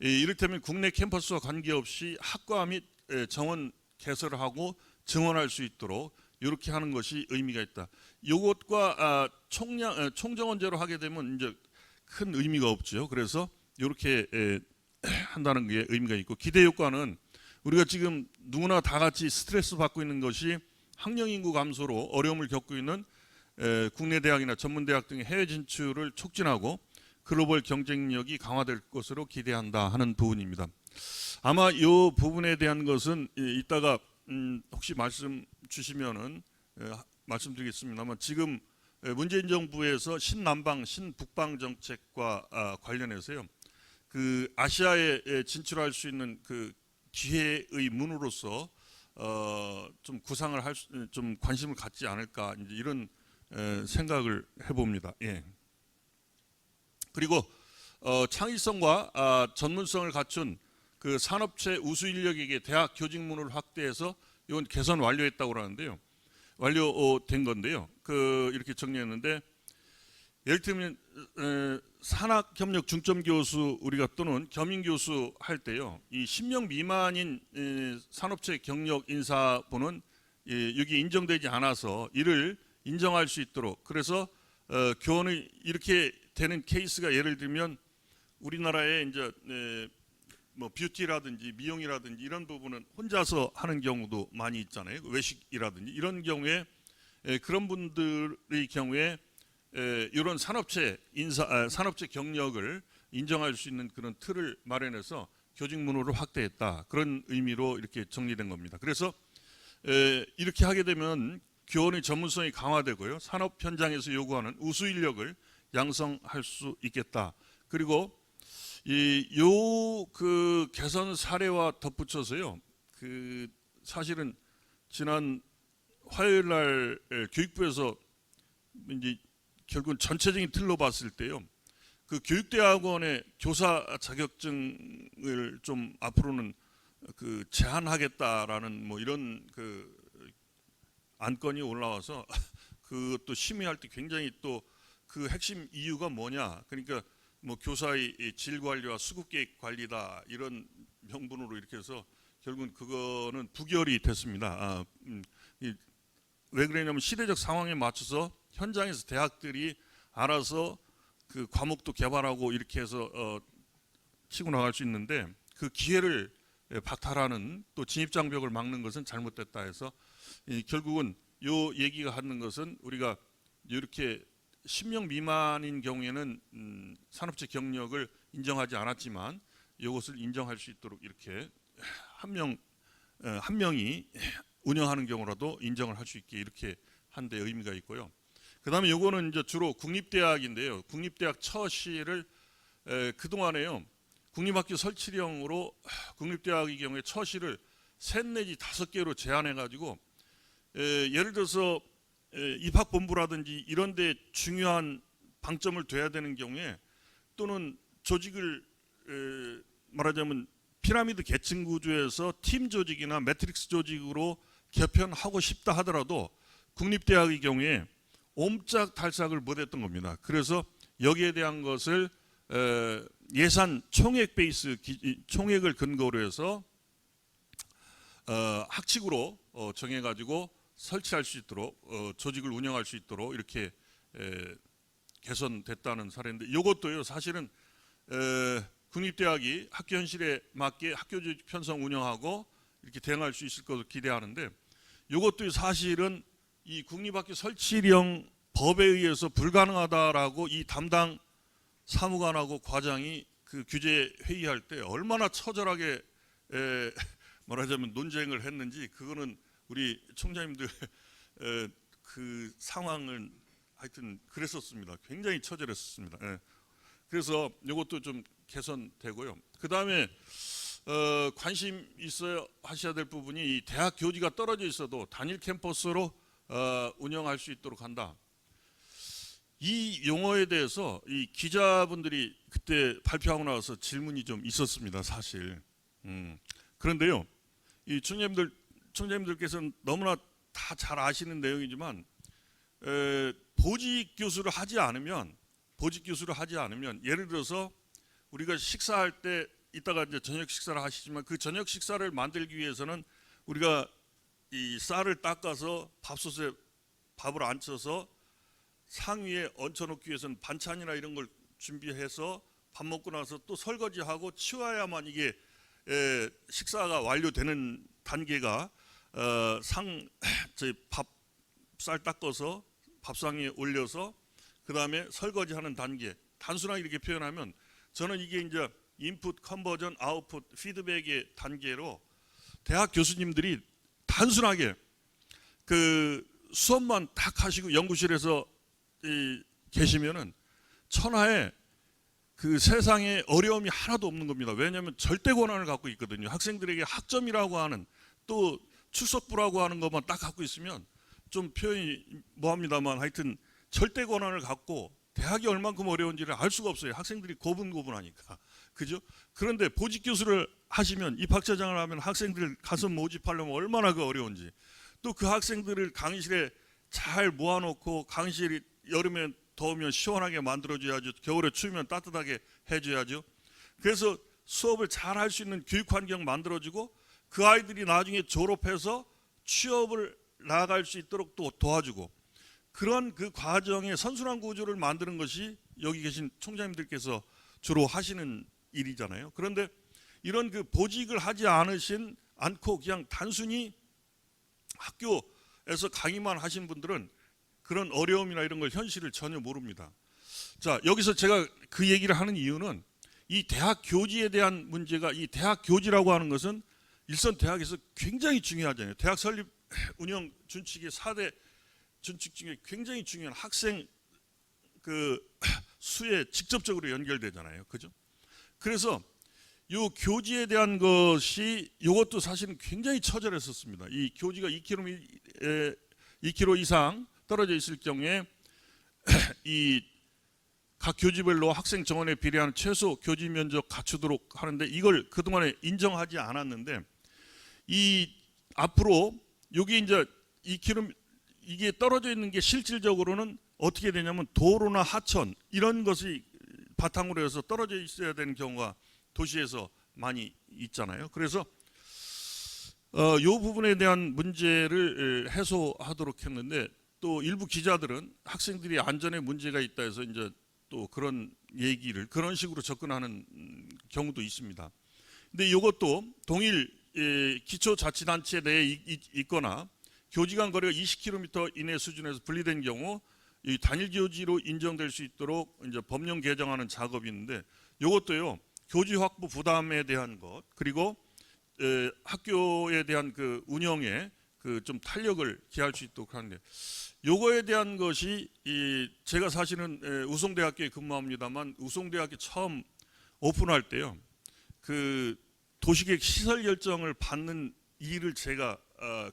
이를테면 국내 캠퍼스와 관계없이 학과 및 정원 개설을 하고 증원할 수 있도록 이렇게 하는 것이 의미가 있다. 이것과 총정원제로 하게 되면 이제 큰 의미가 없죠. 그래서 이렇게 한다는 게 의미가 있고, 기대 효과는 우리가 지금 누구나 다 같이 스트레스 받고 있는 것이 학령 인구 감소로 어려움을 겪고 있는 국내 대학이나 전문대학 등의 해외 진출을 촉진하고 글로벌 경쟁력이 강화될 것으로 기대한다 하는 부분입니다. 아마 이 부분에 대한 것은 이따가 혹시 말씀 주시면은 말씀드리겠습니다만, 지금 문재인 정부에서 신남방 신북방 정책과 관련해서요, 그 아시아에 진출할 수 있는 그 기회의 문으로서 좀 구상을 좀 관심을 갖지 않을까, 이제 이런 생각을 해봅니다. 예. 그리고 창의성과 전문성을 갖춘 그 산업체 우수 인력에게 대학 교직문을 확대해서 이건 개선 완료했다고 그러는데요. 완료된 건데요. 이렇게 정리했는데 예를 들면 산학협력 중점 교수 우리가 또는 겸임 교수 할 때요. 이 10명 미만인 산업체 경력 인사분은 여기 인정되지 않아서 이를 인정할 수 있도록 그래서 교원이 이렇게 되는 케이스가 예를 들면 우리나라에 이제 뭐 뷰티라든지 미용이라든지 이런 부분은 혼자서 하는 경우도 많이 있잖아요. 외식이라든지 이런 경우에 그런 분들의 경우에 이런 산업체 산업체 경력을 인정할 수 있는 그런 틀을 마련해서 교직 문호를 확대했다. 그런 의미로 이렇게 정리된 겁니다. 그래서 이렇게 하게 되면 교원의 전문성이 강화되고요. 산업 현장에서 요구하는 우수 인력을 양성할 수 있겠다. 그리고 그 개선 사례와 덧붙여서요. 사실은 지난 화요일 날 교육부에서 이제 결국은 전체적인 틀로 봤을 때요. 그 교육대학원의 교사 자격증을 좀 앞으로는 제한하겠다라는 뭐 이런 안건이 올라와서 그것도 심의할 때 굉장히 또 그 핵심 이유가 뭐냐? 그러니까 뭐 교사의 질 관리와 수급 계획 관리다 이런 명분으로 이렇게 해서 결국은 그거는 부결이 됐습니다. 왜 그러냐면 시대적 상황에 맞춰서 현장에서 대학들이 알아서 그 과목도 개발하고 이렇게 해서 치고 나갈 수 있는데 그 기회를 박탈하는 또 진입장벽을 막는 것은 잘못됐다 해서 결국은 요 얘기가 하는 것은 우리가 이렇게 10명 미만인 경우에는 산업체 경력을 인정하지 않았지만 이것을 인정할 수 있도록 이렇게 한 명이 운영하는 경우라도 인정을 할 수 있게 이렇게 한 데 의미가 있고요. 그다음에 요거는 이제 주로 국립대학인데요. 국립대학 처시를 그동안에요. 국립학교 설치령으로 국립대학의 경우에 처시를 3 내지 5개로 제한해 가지고 예를 들어서 입학본부라든지 이런 데 중요한 방점을 둬야 되는 경우에 또는 조직을 말하자면 피라미드 계층 구조에서 팀 조직이나 매트릭스 조직으로 개편하고 싶다 하더라도 국립대학의 경우에 옴짝달싹을 못했던 겁니다. 그래서 여기에 대한 것을 예산 총액 베이스 총액을 근거로 해서 학칙으로 정해가지고 설치할 수 있도록 조직을 운영할 수 있도록 이렇게 개선됐다는 사례인데 이것도요 사실은 국립대학이 학교 현실에 맞게 학교 조직 편성 운영하고 이렇게 대응할 수 있을 것을 기대하는데 이것도 사실은 이 국립학교 설치령 법에 의해서 불가능하다라고 이 담당 사무관하고 과장이 그 규제 회의할 때 얼마나 처절하게 말하자면 논쟁을 했는지 그거는 우리 총장님들 그 상황은 하여튼 그랬었습니다. 굉장히 처절했었습니다. 그래서 이것도 좀 개선되고요. 그 다음에 관심 있어야 하셔야 될 부분이 이 대학 교지가 떨어져 있어도 단일 캠퍼스로 운영할 수 있도록 한다. 이 용어에 대해서 이 기자분들이 그때 발표하고 나서 질문이 좀 있었습니다. 사실. 그런데요, 이 총장님들께서는 너무나 다 잘 아시는 내용이지만 보직 교수를 하지 않으면 예를 들어서 우리가 식사할 때 이따가 이제 저녁 식사를 하시지만 그 저녁 식사를 만들기 위해서는 우리가 이 쌀을 닦아서 밥솥에 밥을 얹혀서 상위에 얹혀놓기 위해서는 반찬이나 이런 걸 준비해서 밥 먹고 나서 또 설거지하고 치워야만 이게 식사가 완료되는 단계가 밥 쌀 닦아서 밥상에 올려서 그 다음에 설거지하는 단계. 단순하게 이렇게 표현하면 저는 이게 이제 인풋, 컨버전, 아웃풋, 피드백의 단계로 대학 교수님들이 단순하게 그 수업만 딱 하시고 연구실에서 계시면은 천하에 그 세상에 어려움이 하나도 없는 겁니다. 왜냐하면 절대 권한을 갖고 있거든요. 학생들에게 학점이라고 하는 또 출석부라고 하는 것만 딱 갖고 있으면 좀 표현이 뭐합니다만 하여튼 절대 권한을 갖고 대학이 얼만큼 어려운지를 알 수가 없어요. 학생들이 고분고분하니까. 그죠? 그런데 보직 교수를 하시면 입학처장을 하면 학생들 가서 모집하려면 얼마나 그 어려운지, 또 그 학생들을 강의실에 잘 모아놓고 강의실이 여름에 더우면 시원하게 만들어줘야죠. 겨울에 추우면 따뜻하게 해줘야죠. 그래서 수업을 잘 할 수 있는 교육 환경 만들어주고 그 아이들이 나중에 졸업해서 취업을 나아갈 수 있도록 또 도와주고, 그런 그 과정의 선순환 구조를 만드는 것이 여기 계신 총장님들께서 주로 하시는 일이잖아요. 그런데 이런 그 보직을 하지 않고 그냥 단순히 학교에서 강의만 하신 분들은 그런 어려움이나 이런 걸 현실을 전혀 모릅니다. 자, 여기서 제가 그 얘기를 하는 이유는 이 대학 교지에 대한 문제가, 이 대학 교지라고 하는 것은 일선 대학에서 굉장히 중요하잖아요. 대학 설립 운영 준칙의 4대 준칙 중에 굉장히 중요한 학생 그 수에 직접적으로 연결되잖아요. 그죠? 그래서 요 교지에 대한 것이, 이것도 사실은 굉장히 처절했었습니다. 이 교지가 2km 이상 떨어져 있을 경우에 이 각 교지별로 학생 정원에 비례하는 최소 교지 면적 갖추도록 하는데, 이걸 그동안에 인정하지 않았는데, 이 앞으로 여기 이제 2km 이게 떨어져 있는 게 실질적으로는 어떻게 되냐면 도로나 하천 이런 것이 바탕으로 해서 떨어져 있어야 되는 경우가 도시에서 많이 있잖아요. 그래서 이 부분에 대한 문제를 해소하도록 했는데, 또 일부 기자들은 학생들이 안전에 문제가 있다 해서 이제 또 그런 얘기를 그런 식으로 접근하는 경우도 있습니다. 근데 이것도 동일 기초자치단체 내에 있거나 교지 간 거리가 20km 이내 수준에서 분리된 경우 이 단일 교지로 인정될 수 있도록 이제 법령 개정하는 작업이 있는데, 이것도요 교지 확보 부담에 대한 것, 그리고 학교에 대한 그 운영에 그 좀 탄력을 기할 수 있도록 하는데, 요거에 대한 것이 제가 사실은 우송대학교에 근무합니다만, 우송대학교 처음 오픈할 때요 그 도시계획 시설 결정을 받는 일을 제가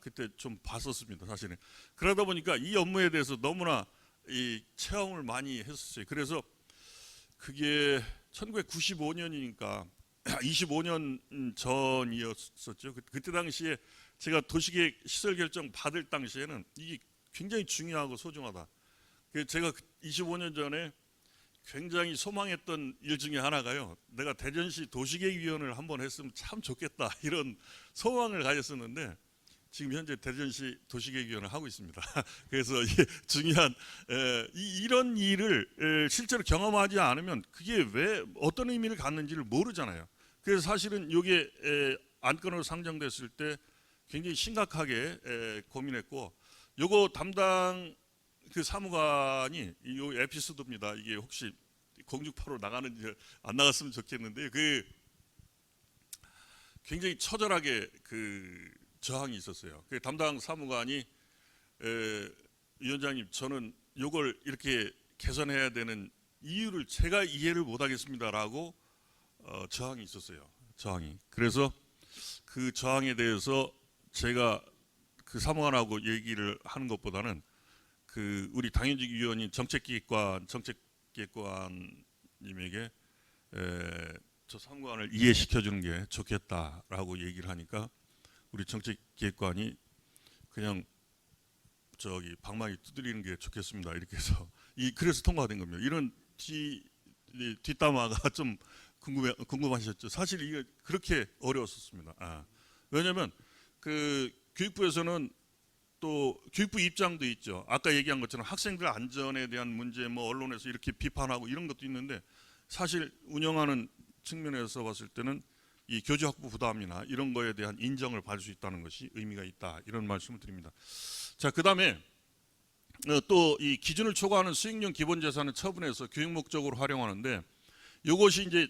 그때 좀 봤었습니다. 사실은 그러다 보니까 이 업무에 대해서 너무나 이 체험을 많이 했었어요. 그래서 그게 1995년이니까 25년 전이었었죠. 그때 당시에 제가 도시계획 시설 결정 받을 당시에는 이게 굉장히 중요하고 소중하다. 제가 25년 전에 굉장히 소망했던 일 중에 하나가요, 내가 대전시 도시계획위원을 한번 했으면 참 좋겠다, 이런 소망을 가졌었는데, 지금 현재 대전시 도시계획위원을 하고 있습니다. 그래서 이게 중요한 이런 일을 실제로 경험하지 않으면 그게 왜 어떤 의미를 갖는지를 모르잖아요. 그래서 사실은 이게 안건으로 상정됐을 때 굉장히 심각하게 고민했고, 요거 담당 그 사무관이 이 에피소드입니다. 이게 혹시 공중파로 나가는지 안 나갔으면 좋겠는데, 그 굉장히 처절하게 그 저항이 있었어요. 그 담당 사무관이 위원장님, 저는 요걸 이렇게 개선해야 되는 이유를 제가 이해를 못하겠습니다라고 저항이 있었어요. 저항이. 그래서 그 저항에 대해서 제가 그 사무관하고 얘기를 하는 것보다는 그 우리 당연직 위원인 정책기획관님에게 저 사무관을 이해시켜 주는 게 좋겠다라고 얘기를 하니까, 우리 정책기획관이 그냥 저기 방망이 두드리는 게 좋겠습니다, 이렇게 해서 그래서 통과된 겁니다. 이런 뒷담화가 좀 궁금하셨죠? 사실 이게 그렇게 어려웠었습니다. 왜냐하면 그 교육부에서는 또 교육부 입장도 있죠. 아까 얘기한 것처럼 학생들 안전에 대한 문제, 뭐 언론에서 이렇게 비판하고 이런 것도 있는데, 사실 운영하는 측면에서 봤을 때는 이 교지 확보 부담이나 이런 거에 대한 인정을 받을 수 있다는 것이 의미가 있다, 이런 말씀을 드립니다. 자, 그다음에 또 이 기준을 초과하는 수익용 기본 재산을 처분해서 교육 목적으로 활용하는데, 이것이 이제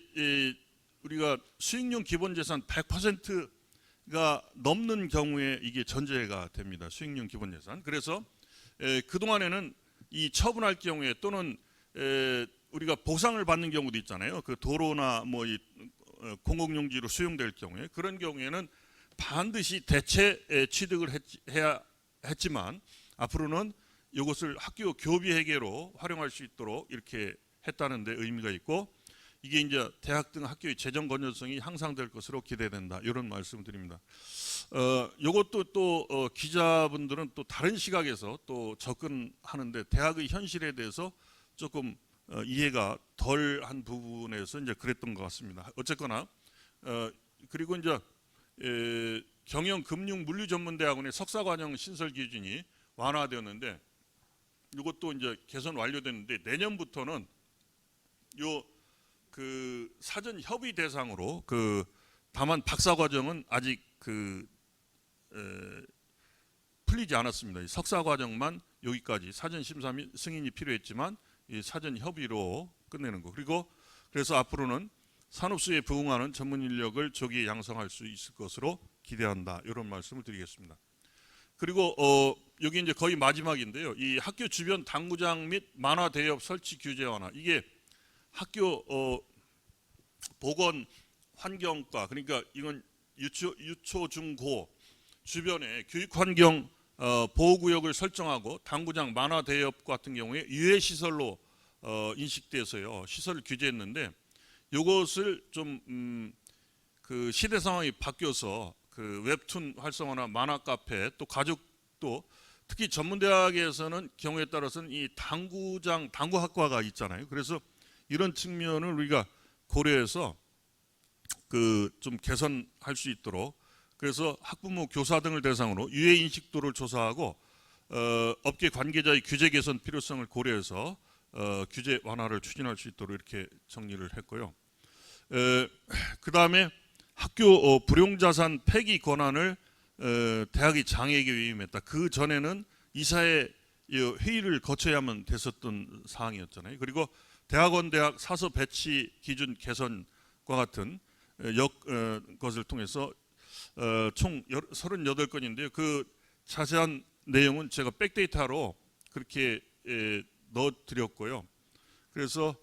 우리가 수익용 기본 재산 100%가 넘는 경우에 이게 전제가 됩니다. 수익용 기본 재산. 그래서 그동안에는 이 처분할 경우에 또는 우리가 보상을 받는 경우도 있잖아요. 그 도로나 뭐 이 공공용지로 수용될 경우에, 그런 경우에는 반드시 대체 취득을 해야 했지만, 앞으로는 이것을 학교 교비 회계로 활용할 수 있도록 이렇게 했다는 데 의미가 있고, 이게 이제 대학 등 학교의 재정 건전성이 향상될 것으로 기대된다. 이런 말씀을 드립니다. 이것도 또 기자분들은 또 다른 시각에서 또 접근하는데 대학의 현실에 대해서 조금 이해가 덜한 부분에서 이제 그랬던 것 같습니다. 어쨌거나 그리고 이제 경영, 금융, 물류 전문 대학원의 석사 과정 신설 기준이 완화되었는데 이것도 이제 개선 완료됐는데 내년부터는 요 그 사전 협의 대상으로 그 다만 박사 과정은 아직 풀리지 않았습니다. 이 석사 과정만 여기까지 사전 심사 및 승인이 필요했지만 이 사전 협의로 끝내는 거. 그리고 그래서 앞으로는 산업수에 부응하는 전문 인력을 조기에 양성할 수 있을 것으로 기대한다. 이런 말씀을 드리겠습니다. 그리고 여기 이제 거의 마지막인데요. 이 학교 주변 당구장 및 만화 대엽 설치 규제 완화. 이게 학교 보건 환경과 그러니까 이건 유초 중고 주변에 교육 환경 보호구역을 설정하고 당구장 만화 대엽 같은 경우에 유해 시설로 인식돼서요 시설을 규제했는데 이것을 좀 그 시대 상황이 바뀌어서 그 웹툰 활성화나 만화 카페 또 가족도 특히 전문대학에서는 경우에 따라서는 이 당구장 당구학과가 있잖아요. 그래서 이런 측면을 우리가 고려해서 그 좀 개선할 수 있도록 그래서 학부모 교사 등을 대상으로 유해 인식도를 조사하고 업계 관계자의 규제 개선 필요성을 고려해서 규제 완화를 추진할 수 있도록 이렇게 정리를 했고요. 그 다음에 학교 불용자산 폐기 권한을 대학이 장에게 위임했다. 그 전에는 이사회 회의를 거쳐야만 됐었던 사항이었잖아요. 그리고 대학원 대학 사서 배치 기준 개선과 같은 것을 통해서 총 38건인데요. 그 자세한 내용은 제가 백데이터로 그렇게 넣어드렸고요. 그래서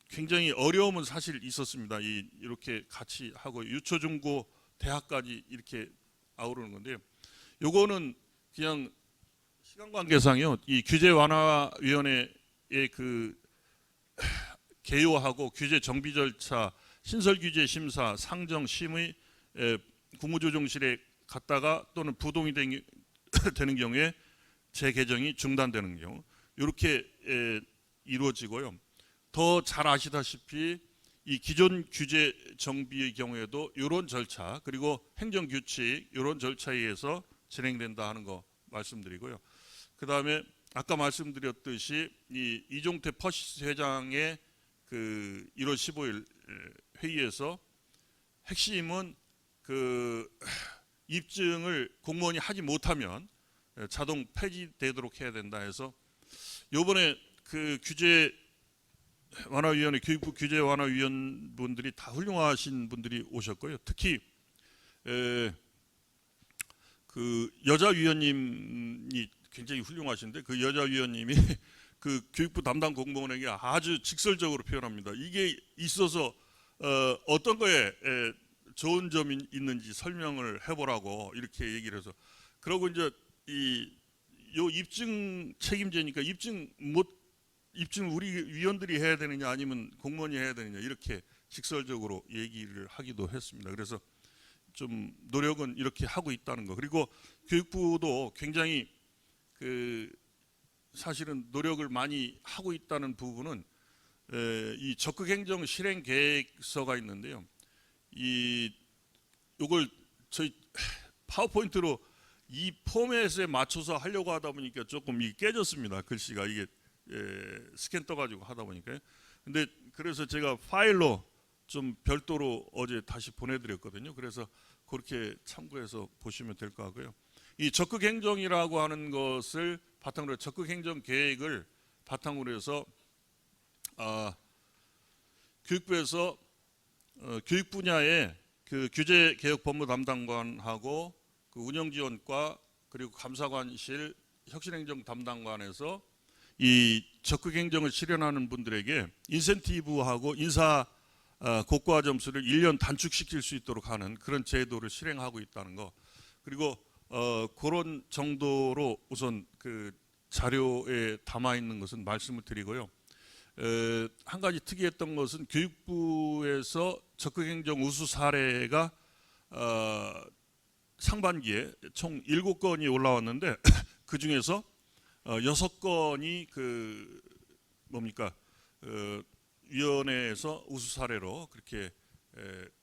굉장히 어려움은 사실 있었습니다. 이렇게 같이 하고 유초중고 대학까지 이렇게 아우르는 건데요. 요거는 그냥 시간 관계상요. 이 규제 완화위원회의 그 개요하고 규제 정비 절차, 신설 규제 심사, 상정 심의 국무조정실에 갔다가 또는 부동이 되는 경우에 재개정이 중단되는 경우 이렇게 이루어지고요. 더 잘 아시다시피 이 기존 규제 정비의 경우에도 이런 절차 그리고 행정규칙 이런 절차에 의해서 진행된다 하는 거 말씀드리고요. 그 다음에 아까 말씀드렸듯이 이 이종태 퍼시스 회장의 그 1월 15일 회의에서 핵심은 그 입증을 공무원이 하지 못하면 자동 폐지되도록 해야 된다 해서 요번에 그 규제 완화위원회 교육부 규제 완화위원분들이 다 훌륭하신 분들이 오셨고요. 특히 그 여자 위원님이 굉장히 훌륭하신데 그 여자 위원님이 그 교육부 담당 공무원에게 아주 직설적으로 표현합니다. 이게 있어서 어떤 거에 좋은 점이 있는지 설명을 해보라고 이렇게 얘기를 해서 그러고 이제 요 입증 책임제니까 입증 우리 위원들이 해야 되느냐 아니면 공무원이 해야 되느냐 이렇게 직설적으로 얘기를 하기도 했습니다. 그래서 좀 노력은 이렇게 하고 있다는 거. 그리고 교육부도 굉장히 그 사실은 노력을 많이 하고 있다는 부분은 이 적극행정 실행 계획서가 있는데요. 요걸 저희 파워포인트로 이 포맷에 맞춰서 하려고 하다 보니까 조금 이게 깨졌습니다. 글씨가 이게 스캔 떠가지고 하다 보니까요. 근데 그래서 제가 파일로 좀 별도로 어제 다시 보내드렸거든요. 그래서 그렇게 참고해서 보시면 될 것 같고요. 이 적극행정이라고 하는 것을 바탕으로 적극행정 계획을 바탕으로 해서 교육부에서 교육 분야의 그 규제 개혁 법무 담당관하고 그 운영지원과 그리고 감사관실 혁신행정 담당관에서 이 적극행정을 실현하는 분들에게 인센티브하고 인사 고과 점수를 1년 단축시킬 수 있도록 하는 그런 제도를 실행하고 있다는 거. 그리고 그런 정도로 우선 그 자료에 담아 있는 것은 말씀을 드리고요. 한 가지 특이했던 것은 교육부에서 적극행정 우수 사례가 상반기에 총 7건이 올라왔는데 그 중에서 6건이 그 뭡니까 위원회에서 우수 사례로 그렇게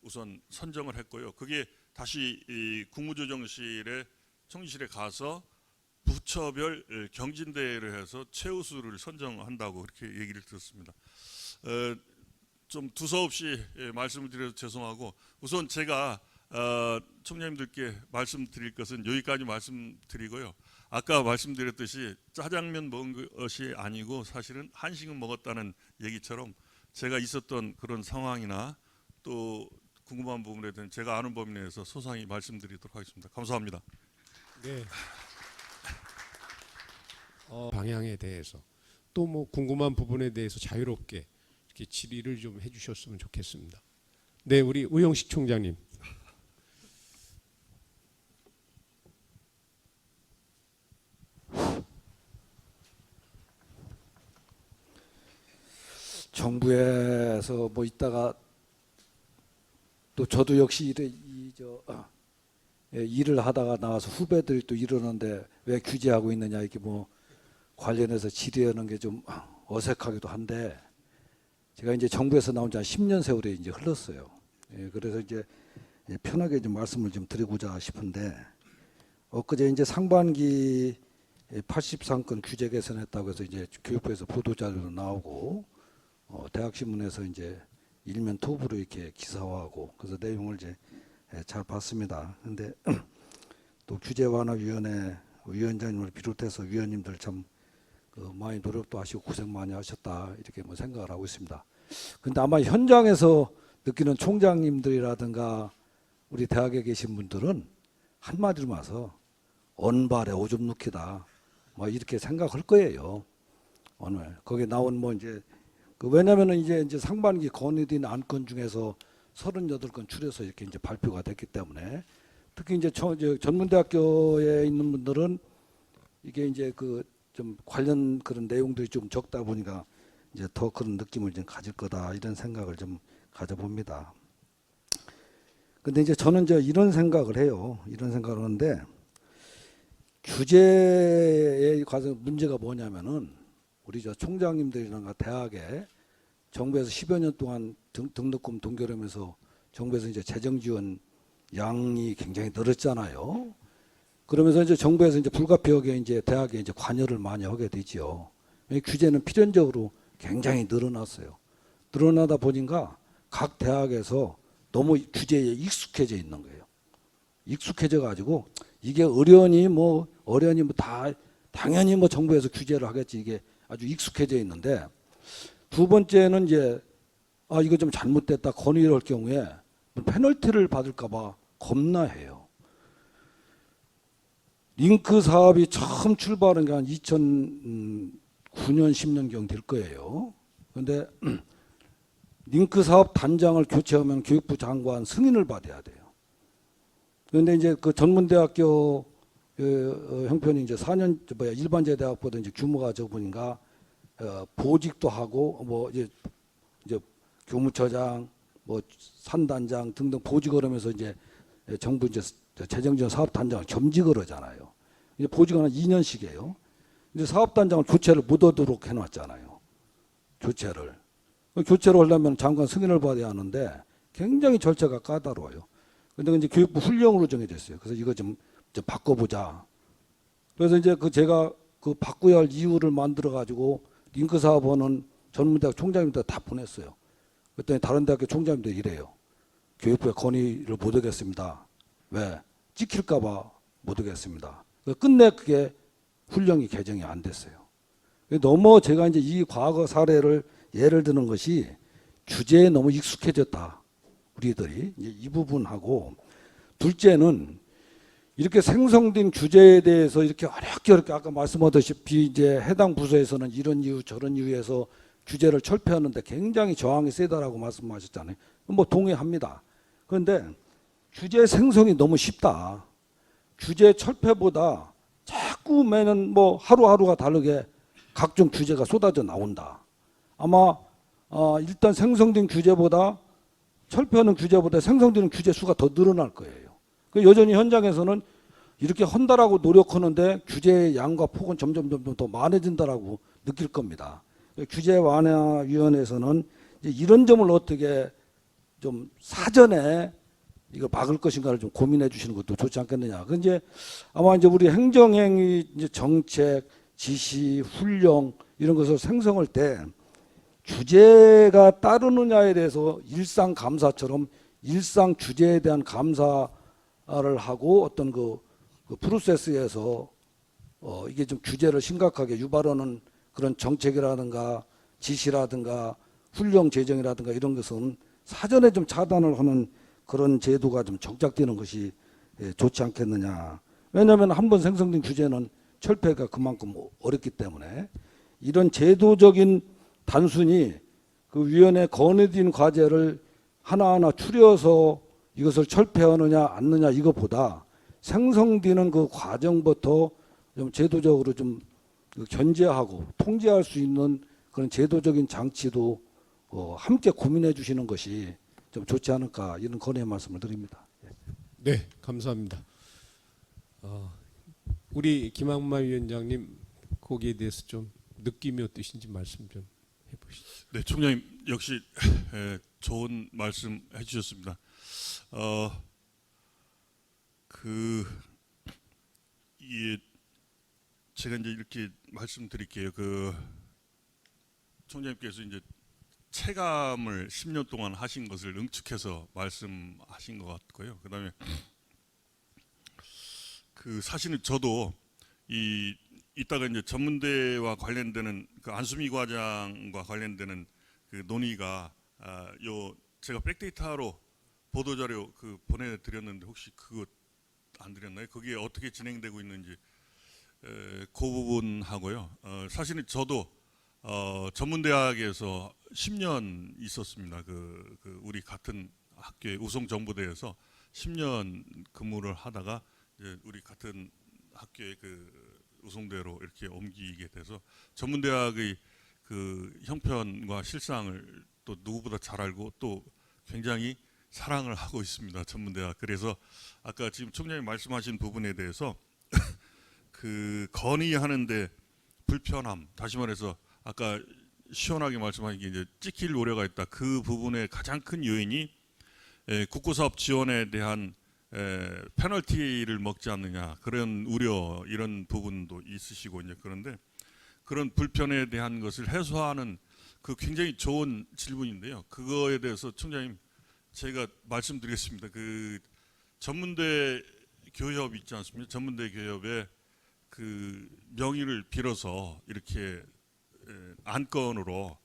우선 선정을 했고요. 그게 다시 이 국무조정실에 총리실에 가서 부처별 경진대회를 해서 최우수를 선정한다고 그렇게 얘기를 들었습니다. 좀 두서없이 말씀을 드려서 죄송하고 우선 제가 총장님들께 말씀드릴 것은 여기까지 말씀드리고요. 아까 말씀드렸듯이 짜장면 먹은 것이 아니고 사실은 한식은 먹었다는 얘기처럼 제가 있었던 그런 상황이나 또 궁금한 부분에 대한 제가 아는 범위 내에서 소상히 말씀드리도록 하겠습니다. 감사합니다. 네. 방향에 대해서 또 뭐 궁금한 부분에 대해서 자유롭게 이렇게 질의를 좀 해주셨으면 좋겠습니다. 네, 우리 우영식 총장님. 정부에서 뭐 있다가 또 저도 역시 일을 하다가 나와서 후배들이 또 이러는데 왜 규제하고 있느냐 이렇게 뭐 관련해서 질의하는 게 좀 어색하기도 한데 제가 이제 정부에서 나온 지 한 10년 세월이 이제 흘렀어요. 그래서 이제 편하게 좀 말씀을 좀 드리고자 싶은데 엊그제 이제 상반기 83건 규제 개선했다고 해서 이제 교육부에서 보도 자료도 나오고 대학신문에서 이제 일면 톱으로 이렇게 기사화하고 그래서 내용을 이제 잘 봤습니다. 근데 또 규제 완화 위원회 위원장님을 비롯해서 위원님들 참 많이 노력도 하시고 고생 많이 하셨다 이렇게 뭐 생각을 하고 있습니다. 근데 아마 현장에서 느끼는 총장님들이라든가 우리 대학에 계신 분들은 한마디로 와서 언발에 오줌 누기다 뭐 이렇게 생각할 거예요. 오늘 거기에 나온 뭐 이제 왜냐면은 이제 상반기 건의된 안건 중에서 38건 추려서 이렇게 이제 발표가 됐기 때문에 특히 이제 전문대학교에 있는 분들은 이게 이제 그 좀 관련 그런 내용들이 좀 적다 보니까 이제 더 그런 느낌을 좀 가질 거다 이런 생각을 좀 가져봅니다. 근데 이제 저는 이제 이런 생각을 해요. 이런 생각을 하는데 규제에 관해서 문제가 뭐냐면은 우리 저 총장님들이나 대학에 정부에서 10여 년 동안 등록금 동결하면서 정부에서 이제 재정 지원 양이 굉장히 늘었잖아요. 그러면서 이제 정부에서 이제 불가피하게 이제 대학에 이제 관여를 많이 하게 되지요. 규제는 필연적으로 굉장히 늘어났어요. 늘어나다 보니까 각 대학에서 너무 규제에 익숙해져 있는 거예요. 익숙해져 가지고 이게 어련히 뭐 다 당연히 뭐 정부에서 규제를 하겠지 이게 아주 익숙해져 있는데 두 번째는 이제 이거 좀 잘못됐다 건의를 할 경우에 페널티를 받을까 봐 겁나해요. 링크 사업이 처음 출발한 게 한 2009년 10년경 될 거예요. 그런데 링크 사업 단장을 교체하면 교육부 장관 승인을 받아야 돼요. 그런데 이제 그 전문대학교 형편이 이제 4년 일반제 대학보다 이제 규모가 적으니까 보직도 하고 뭐 이제 교무처장, 뭐 산단장 등등 보직을 하면서 이제 정부 이제 재정지원 사업단장을 겸직을 하잖아요. 이제 보직은 한 2년씩이에요. 이제 사업단장을 교체를 못 하도록 해놨잖아요. 교체를 하려면 장관 승인을 받아야 하는데 굉장히 절차가 까다로워요. 근데 이제 교육부 훈령으로 정해졌어요. 그래서 이거 좀 바꿔보자. 그래서 이제 제가 바꿔야 할 이유를 만들어 가지고 링크 사업원은 전문대학 총장님들 다 보냈어요. 그랬더니 다른 대학교 총장님들 이래요. 교육부에 건의를 못 하겠습니다. 왜? 찍힐까 봐 못 하겠습니다. 끝내 그게 훈령이 개정이 안 됐어요. 너무 제가 이제 이 과거 사례를 예를 드는 것이 규제에 너무 익숙해졌다. 우리들이 이제 이 부분하고 둘째는 이렇게 생성된 규제에 대해서 이렇게 어렵게 아까 말씀하셨다시피 이제 해당 부서에서는 이런 이유 저런 이유에서 규제를 철폐하는데 굉장히 저항이 세다라고 말씀하셨잖아요. 뭐 동의합니다. 그런데 규제 생성이 너무 쉽다. 규제 철폐보다 자꾸 매년 뭐 하루하루가 다르게 각종 규제가 쏟아져 나온다. 아마 일단 생성된 규제보다 철폐하는 규제보다 생성되는 규제 수가 더 늘어날 거예요. 그 여전히 현장에서는 이렇게 헌다라고 노력하는데 규제의 양과 폭은 점점 더 많아진다라고 느낄 겁니다. 규제 완화위원회에서는 이런 점을 어떻게 좀 사전에 이걸 막을 것인가를 좀 고민해 주시는 것도 좋지 않겠느냐. 그 이제 아마 이제 우리 행정행위 이제 정책, 지시, 훈령 이런 것을 생성할 때 규제가 따르느냐에 대해서 일상 감사처럼 일상 규제에 대한 감사를 하고 어떤 그 프로세스에서 이게 좀 규제를 심각하게 유발하는 그런 정책이라든가 지시라든가 훈령 제정이라든가 이런 것은 사전에 좀 차단을 하는 그런 제도가 좀 정착되는 것이 좋지 않겠느냐. 왜냐하면 한번 생성된 규제는 철폐가 그만큼 어렵기 때문에 이런 제도적인 단순히 그 위원회 건의된 과제를 하나하나 추려서 이것을 철폐하느냐 않느냐 이것보다 생성되는 그 과정부터 좀 제도적으로 좀 견제하고 통제할 수 있는 그런 제도적인 장치도 함께 고민해 주시는 것이 좀 좋지 않을까 이런 건의의 말씀을 드립니다. 네, 감사합니다. 우리 김학만 위원장님 거기에 대해서 좀 느낌이 어떠신지 말씀 좀 해보시죠. 네, 총장님 역시 좋은 말씀 해주셨습니다. 제가 이제 이렇게 말씀드릴게요. 총장님께서 이제 체감을 10년 동안 하신 것을 응축해서 말씀하신 것 같고요. 그다음에 사실은 저도 이따가 이제 전문대와 관련되는 그 안수미 과장과 관련되는 그 논의가 제가 백데이터로 보도자료 보내드렸는데 혹시 그거 안 드렸나요? 거기에 어떻게 진행되고 있는지 그 부분하고요. 사실은 저도 전문대학에서 10년 있었습니다. 우리 같은 학교의 우송정보대에서 10년 근무를 하다가 이제 우리 같은 학교의 우송대로 이렇게 옮기게 돼서 전문대학의 형편과 실상을 또 누구보다 잘 알고 또 굉장히 사랑을 하고 있습니다. 전문대학. 그래서 아까 지금 총장님 말씀하신 부분에 대해서 건의하는데 불편함, 다시 말해서 아까 시원하게 말씀하신 게 이제 찍힐 우려가 있다. 그 부분의 가장 큰 요인이 국고사업 지원에 대한 페널티를 먹지 않느냐 그런 우려 이런 부분도 있으시고 이제 그런데 그런 불편에 대한 것을 해소하는 굉장히 좋은 질문인데요. 그거에 대해서 총장님 제가 말씀드리겠습니다. 전문대 교협 있지 않습니까? 전문대 교협에 명의를 빌어서 이렇게 안건으로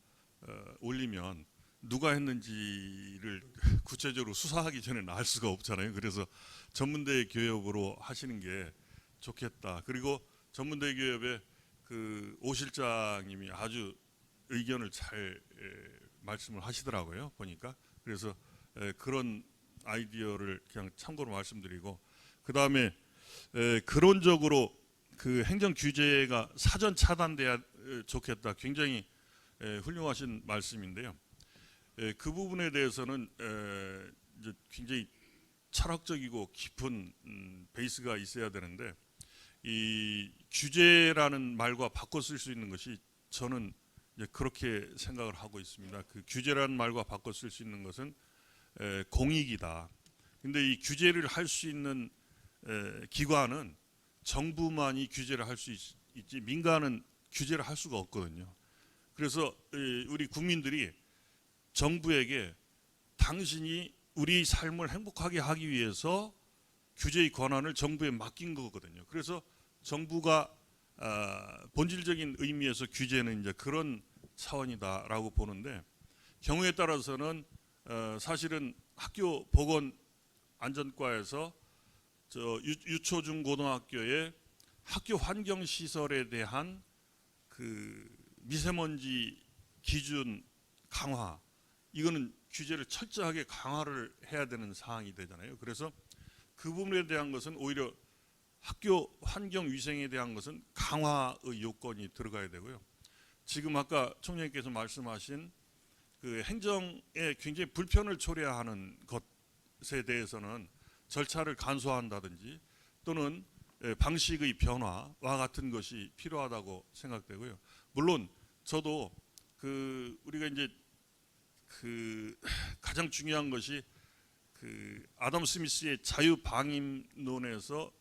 올리면 누가 했는지를 구체적으로 수사하기 전에는 알 수가 없잖아요. 그래서 전문대 교협으로 하시는 게 좋겠다. 그리고 전문대 교협의 오 실장님이 아주 의견을 잘 말씀을 하시더라고요. 보니까. 그래서 그런 아이디어를 그냥 참고로 말씀드리고 그다음에 근원적으로 행정 규제가 사전 차단돼야 좋겠다. 굉장히 훌륭하신 말씀인데요. 그 부분에 대해서는 이제 굉장히 철학적이고 깊은 베이스가 있어야 되는데 이 규제라는 말과 바꿔 쓸 수 있는 것이 저는 이제 그렇게 생각을 하고 있습니다. 규제라는 말과 바꿔 쓸 수 있는 것은 공익이다. 근데 이 규제를 할 수 있는 기관은 정부만이 규제를 할 수 있지 민간은 규제를 할 수가 없거든요. 그래서 우리 국민들이 정부에게 당신이 우리 삶을 행복하게 하기 위해서 규제의 권한을 정부에 맡긴 거거든요. 그래서 정부가 본질적인 의미에서 규제는 이제 그런 차원이다라고 보는데 경우에 따라서는 사실은 학교 보건안전과에서 유초중고등학교의 학교 환경 시설에 대한 미세먼지 기준 강화 이거는 규제를 철저하게 강화를 해야 되는 사항이 되잖아요. 그래서 그 부분에 대한 것은 오히려 학교 환경 위생에 대한 것은 강화의 요건이 들어가야 되고요. 지금 아까 총장님께서 말씀하신 그 행정에 굉장히 불편을 초래하는 것에 대해서는 절차를 간소화한다든지 또는 방식의 변화와 같은 것이 필요하다고 생각되고요. 물론 저도 그 우리가 이제 그 가장 중요한 것이 그 아담 스미스의 자유방임론에서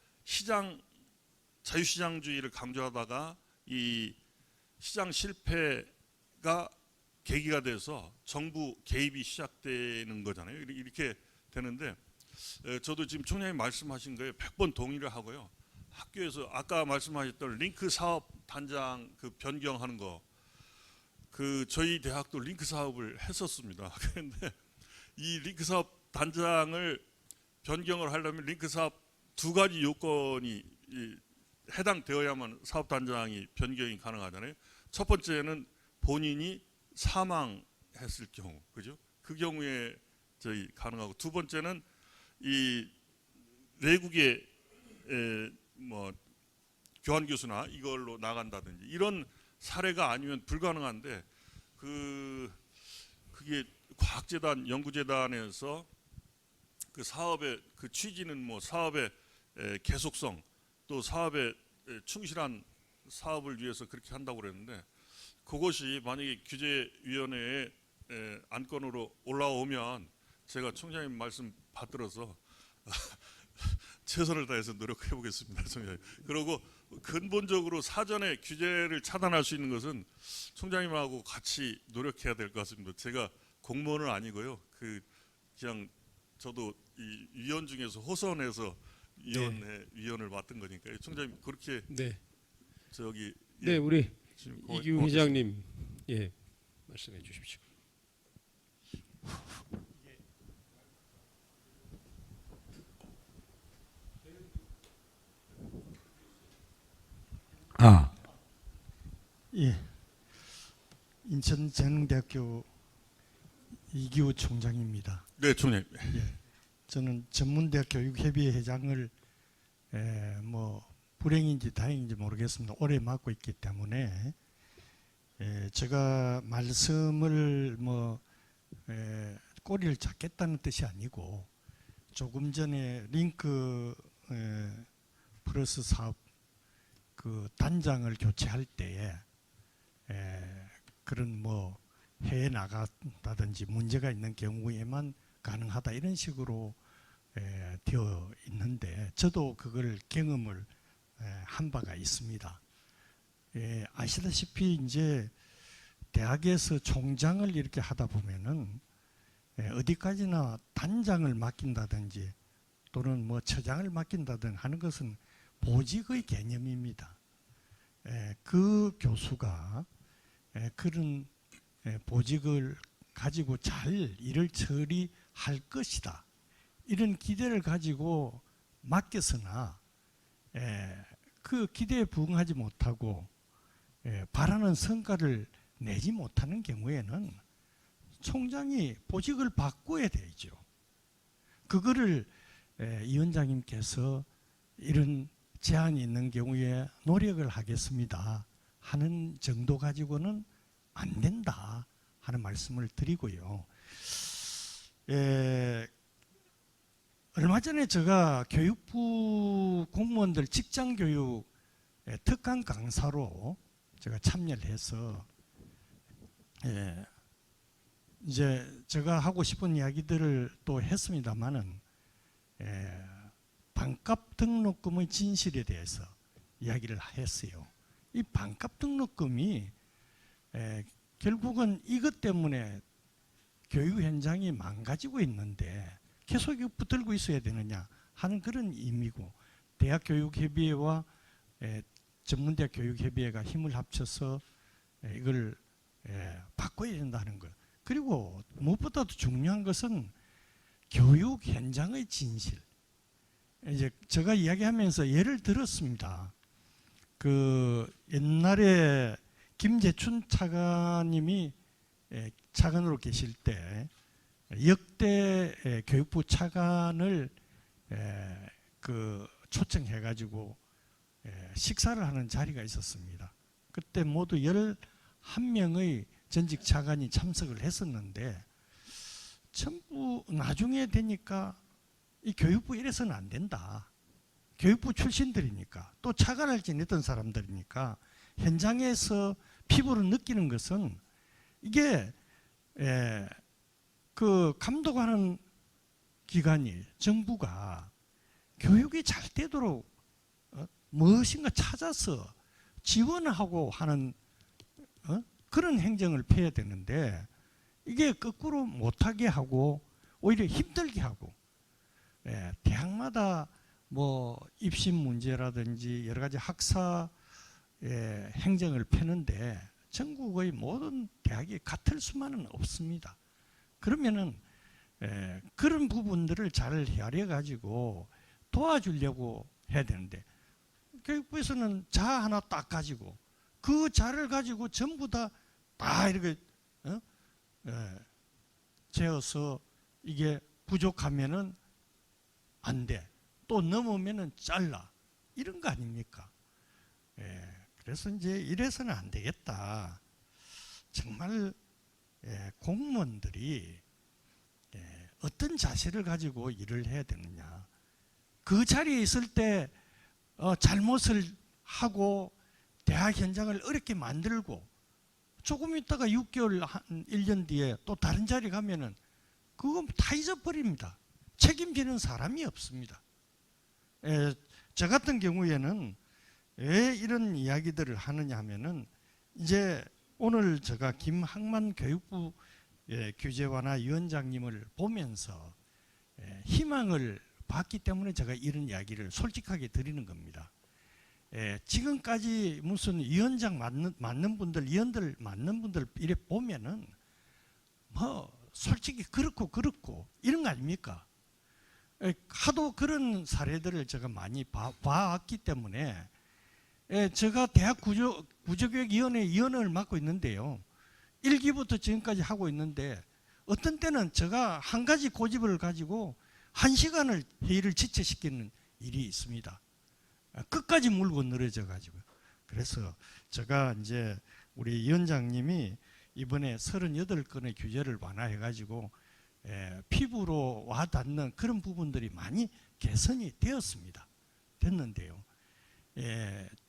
자유시장주의를 강조하다가 이 시장 실패가 계기가 돼서 정부 개입이 시작되는 거잖아요. 이렇게 되는데 저도 지금 총장님 말씀하신 거에 100번 동의를 하고요. 학교에서 아까 말씀하셨던 링크 사업 단장 그 변경하는 거, 그 저희 대학도 링크 사업을 했었습니다. 그런데 이 링크 사업 단장을 변경을 하려면 링크 사업 2가지 요건이 해당되어야만 사업 단장이 변경이 가능하잖아요. 첫 번째는 본인이 사망했을 경우, 그죠? 그 경우에 저희 가능하고, 두 번째는 이 외국의 뭐 교환 교수나 이걸로 나간다든지 이런 사례가 아니면 불가능한데 그게 과학재단 연구재단에서 그 사업의 그 취지는 뭐 사업의 계속성 또 사업에 충실한 사업을 위해서 그렇게 한다고 그랬는데 그것이 만약에 규제위원회에 안건으로 올라오면 제가 총장님 말씀 받들어서 최선을 다해서 노력해 보겠습니다, 총장님. 그리고 근본적으로 사전에 규제를 차단할 수 있는 것은 총장님하고 같이 노력해야 될 것 같습니다. 제가 공무원은 아니고요. 그냥 저도 이 위원 중에서 호선해서 위원을 맡은 거니까요. 총장님 그렇게 네. 저기 네, 우리 지금 이규 회장님, 예, 말씀해 주십시오. 예, 인천재능대학교 이기호 총장입니다. 네, 총장님. 저는 전문대학 교육협의회 회장을 뭐 불행인지 다행인지 모르겠습니다. 오래 맡고 있기 때문에 제가 말씀을 뭐 꼬리를 잡겠다는 뜻이 아니고 조금 전에 링크 플러스 사업 그 단장을 교체할 때에 그런 뭐 해외 나갔다든지 문제가 있는 경우에만 가능하다 이런 식으로 되어 있는데 저도 그걸 경험을 한 바가 있습니다. 아시다시피 이제 대학에서 총장을 이렇게 하다 보면은 어디까지나 단장을 맡긴다든지 또는 뭐 처장을 맡긴다든지 하는 것은 보직의 개념입니다. 그 교수가 그런 보직을 가지고 잘 일을 처리할 것이다. 이런 기대를 가지고 맡겼으나 그 기대에 부응하지 못하고 바라는 성과를 내지 못하는 경우에는 총장이 보직을 바꿔야 되죠. 그거를 위원장님께서 이런 제한이 있는 경우에 노력을 하겠습니다 하는 정도 가지고는 안 된다 하는 말씀을 드리고요. 얼마 전에 제가 교육부 공무원들 직장교육 특강 강사로 제가 참여를 해서 이제 제가 하고 싶은 이야기들을 또 했습니다마는 반값 등록금의 진실에 대해서 이야기를 했어요. 이 반값 등록금이 결국은 이것 때문에 교육 현장이 망가지고 있는데 계속 이거 붙들고 있어야 되느냐 하는 그런 의미고 대학교육협의회와 전문대학 교육협의회가 힘을 합쳐서 이걸 바꿔야 된다는 것. 그리고 무엇보다도 중요한 것은 교육 현장의 진실. 이제 제가 이야기하면서 예를 들었습니다. 그 옛날에 김재춘 차관님이 차관으로 계실 때 역대 교육부 차관을 그 초청해 가지고 식사를 하는 자리가 있었습니다. 그때 모두 한 명의 전직 차관이 참석을 했었는데 전부 나중에 되니까 이 교육부 이래서는 안 된다. 교육부 출신들이니까 또 차관을 지냈던 사람들이니까 현장에서 피부로 느끼는 것은 이게 그 감독하는 기관이 정부가 교육이 잘 되도록 무엇인가 찾아서 지원하고 하는 그런 행정을 펴야 되는데 이게 거꾸로 못하게 하고 오히려 힘들게 하고 대학마다 뭐 입시 문제라든지 여러 가지 학사 행정을 펴는데 전국의 모든 대학이 같을 수만은 없습니다. 그러면은 그런 부분들을 잘 헤아려 가지고 도와주려고 해야 되는데 교육부에서는 자 하나 딱 가지고 그 자를 가지고 전부 다 이렇게 재어서 이게 부족하면은 안 돼. 또 넘으면은 잘라. 이런 거 아닙니까? 그래서 이제 이래서는 안 되겠다. 정말 공무원들이 어떤 자세를 가지고 일을 해야 되느냐. 그 자리에 있을 때 잘못을 하고 대학 현장을 어렵게 만들고 조금 있다가 6개월, 한 1년 뒤에 또 다른 자리 가면은 그거 다 잊어버립니다. 책임지는 사람이 없습니다. 저 같은 경우에는 왜 이런 이야기들을 하느냐 하면은 이제 오늘 제가 김학만 교육부 규제완화 위원장님을 보면서 희망을 봤기 때문에 제가 이런 이야기를 솔직하게 드리는 겁니다. 지금까지 무슨 위원장 맡는 분들, 위원들 맡는 분들 이래 보면은 뭐 솔직히 그렇고 이런 거 아닙니까? 하도 그런 사례들을 제가 많이 봐왔기 때문에 제가 대학 구조교육위원회 위원을 맡고 있는데요. 1기부터 지금까지 하고 있는데 어떤 때는 제가 한 가지 고집을 가지고 1시간을 회의를 지체시키는 일이 있습니다. 끝까지 물고 늘어져 가지고. 그래서 제가 이제 우리 위원장님이 이번에 38건의 규제를 완화해 가지고 피부로 와 닿는 그런 부분들이 많이 개선이 되었습니다. 됐는데요.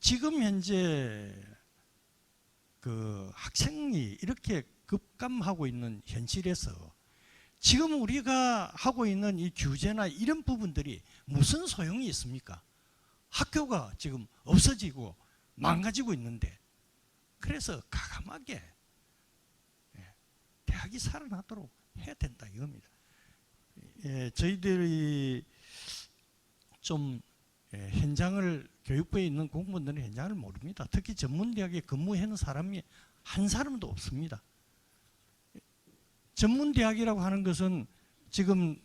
지금 현재 그 학생이 이렇게 급감하고 있는 현실에서 지금 우리가 하고 있는 이 규제나 이런 부분들이 무슨 소용이 있습니까? 학교가 지금 없어지고 망가지고 있는데 그래서 가감하게 대학이 살아나도록 해야 된다 이겁니다. 저희들이 좀 현장을 교육부에 있는 공무원들은 현장을 모릅니다. 특히 전문대학에 근무하는 사람이 한 사람도 없습니다. 전문대학이라고 하는 것은 지금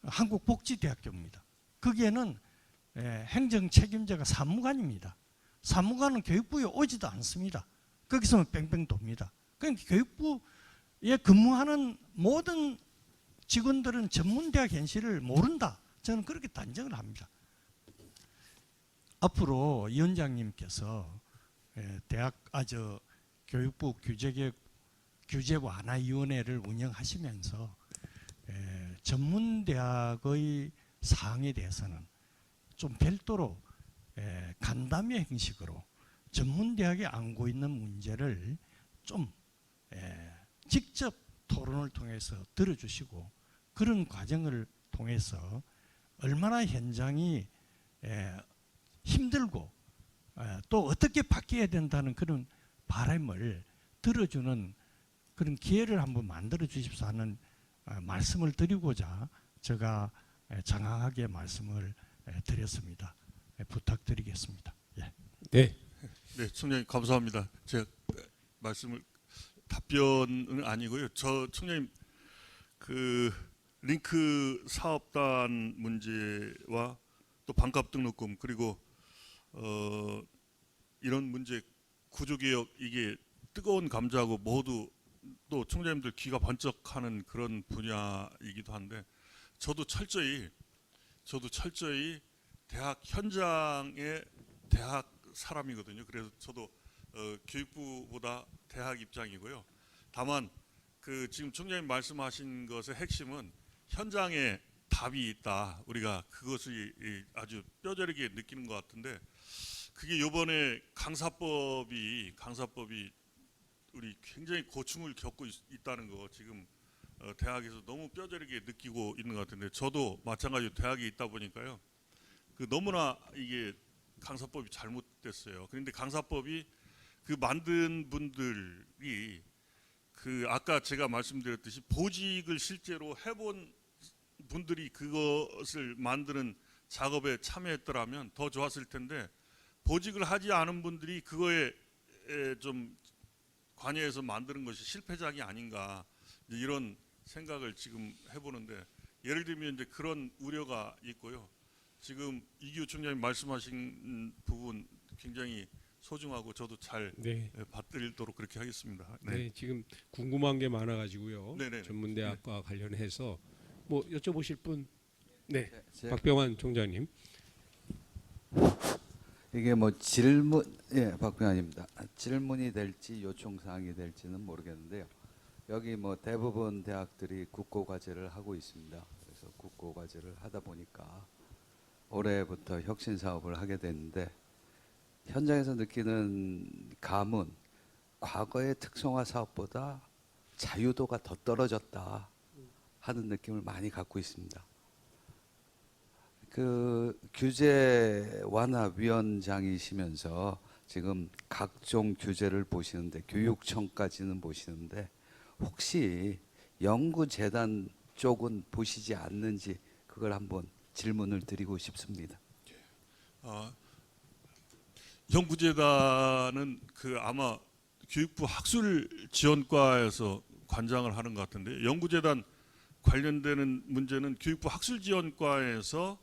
한국복지대학교입니다. 거기에는 행정 책임자가 사무관입니다. 사무관은 교육부에 오지도 않습니다. 거기서는 뺑뺑 돕니다. 그러니까 교육부에 근무하는 모든 직원들은 전문대학 현실을 모른다. 저는 그렇게 단정을 합니다. 앞으로 위원장님께서 교육부 규제 완화위원회를 운영하시면서 전문대학의 사항에 대해서는 좀 별도로 간담회 형식으로 전문대학에 안고 있는 문제를 좀 직접 토론을 통해서 들어주시고 그런 과정을 통해서 얼마나 현장이 힘들고 또 어떻게 바뀌어야 된다는 그런 바람을 들어주는 그런 기회를 한번 만들어 주십사 하는 말씀을 드리고자 제가 장황하게 말씀을 드렸습니다. 부탁드리겠습니다. 예. 네. 네, 총장님 감사합니다. 제가 답변은 아니고요. 저 총장님 그 링크 사업단 문제와 또 반값 등록금 그리고 이런 문제 구조개혁 이게 뜨거운 감자하고 모두 또 총장님들 귀가 번쩍하는 그런 분야이기도 한데 저도 철저히 대학 현장의 대학 사람이거든요. 그래서 저도 교육부보다 대학 입장이고요. 다만 그 지금 총장님 말씀하신 것의 핵심은 현장에 답이 있다. 우리가 그것을 아주 뼈저리게 느끼는 것 같은데 그게 이번에 강사법이 우리 굉장히 고충을 겪고 있다는 거 지금 대학에서 너무 뼈저리게 느끼고 있는 것 같은데 저도 마찬가지로 대학에 있다 보니까요. 그 너무나 이게 강사법이 잘못됐어요. 그런데 강사법이 그 만든 분들이 그 아까 제가 말씀드렸듯이 보직을 실제로 해본 분들이 그것을 만드는 작업에 참여했더라면 더 좋았을 텐데 보직을 하지 않은 분들이 그거에 좀 관여해서 만드는 것이 실패작이 아닌가 이런 생각을 지금 해보는데 예를 들면 이제 그런 우려가 있고요. 지금 이기호 총장님 말씀하신 부분 굉장히 소중하고 저도 잘 네. 받들도록 그렇게 하겠습니다. 네. 지금 궁금한 게 많아가지고요. 네네네. 전문대학과 관련해서 뭐 여쭤보실 분? 네. 제- 박병환 총장님. 이게 뭐 질문, 예, 박병환입니다. 질문이 될지 요청 사항이 될지는 모르겠는데요. 여기 뭐 대부분 대학들이 국고 과제를 하고 있습니다. 그래서 국고 과제를 하다 보니까 올해부터 혁신 사업을 하게 됐는데 현장에서 느끼는 감은 과거의 특성화 사업보다 자유도가 더 떨어졌다 하는 느낌을 많이 갖고 있습니다. 그 규제 완화 위원장이시면서 지금 각종 규제를 보시는데 교육청까지는 보시는데 혹시 연구재단 쪽은 보시지 않는지 그걸 한번 질문을 드리고 싶습니다. 연구재단은 그 아마 교육부 학술지원과에서 관장을 하는 것 같은데 연구재단 관련되는 문제는 교육부 학술지원과에서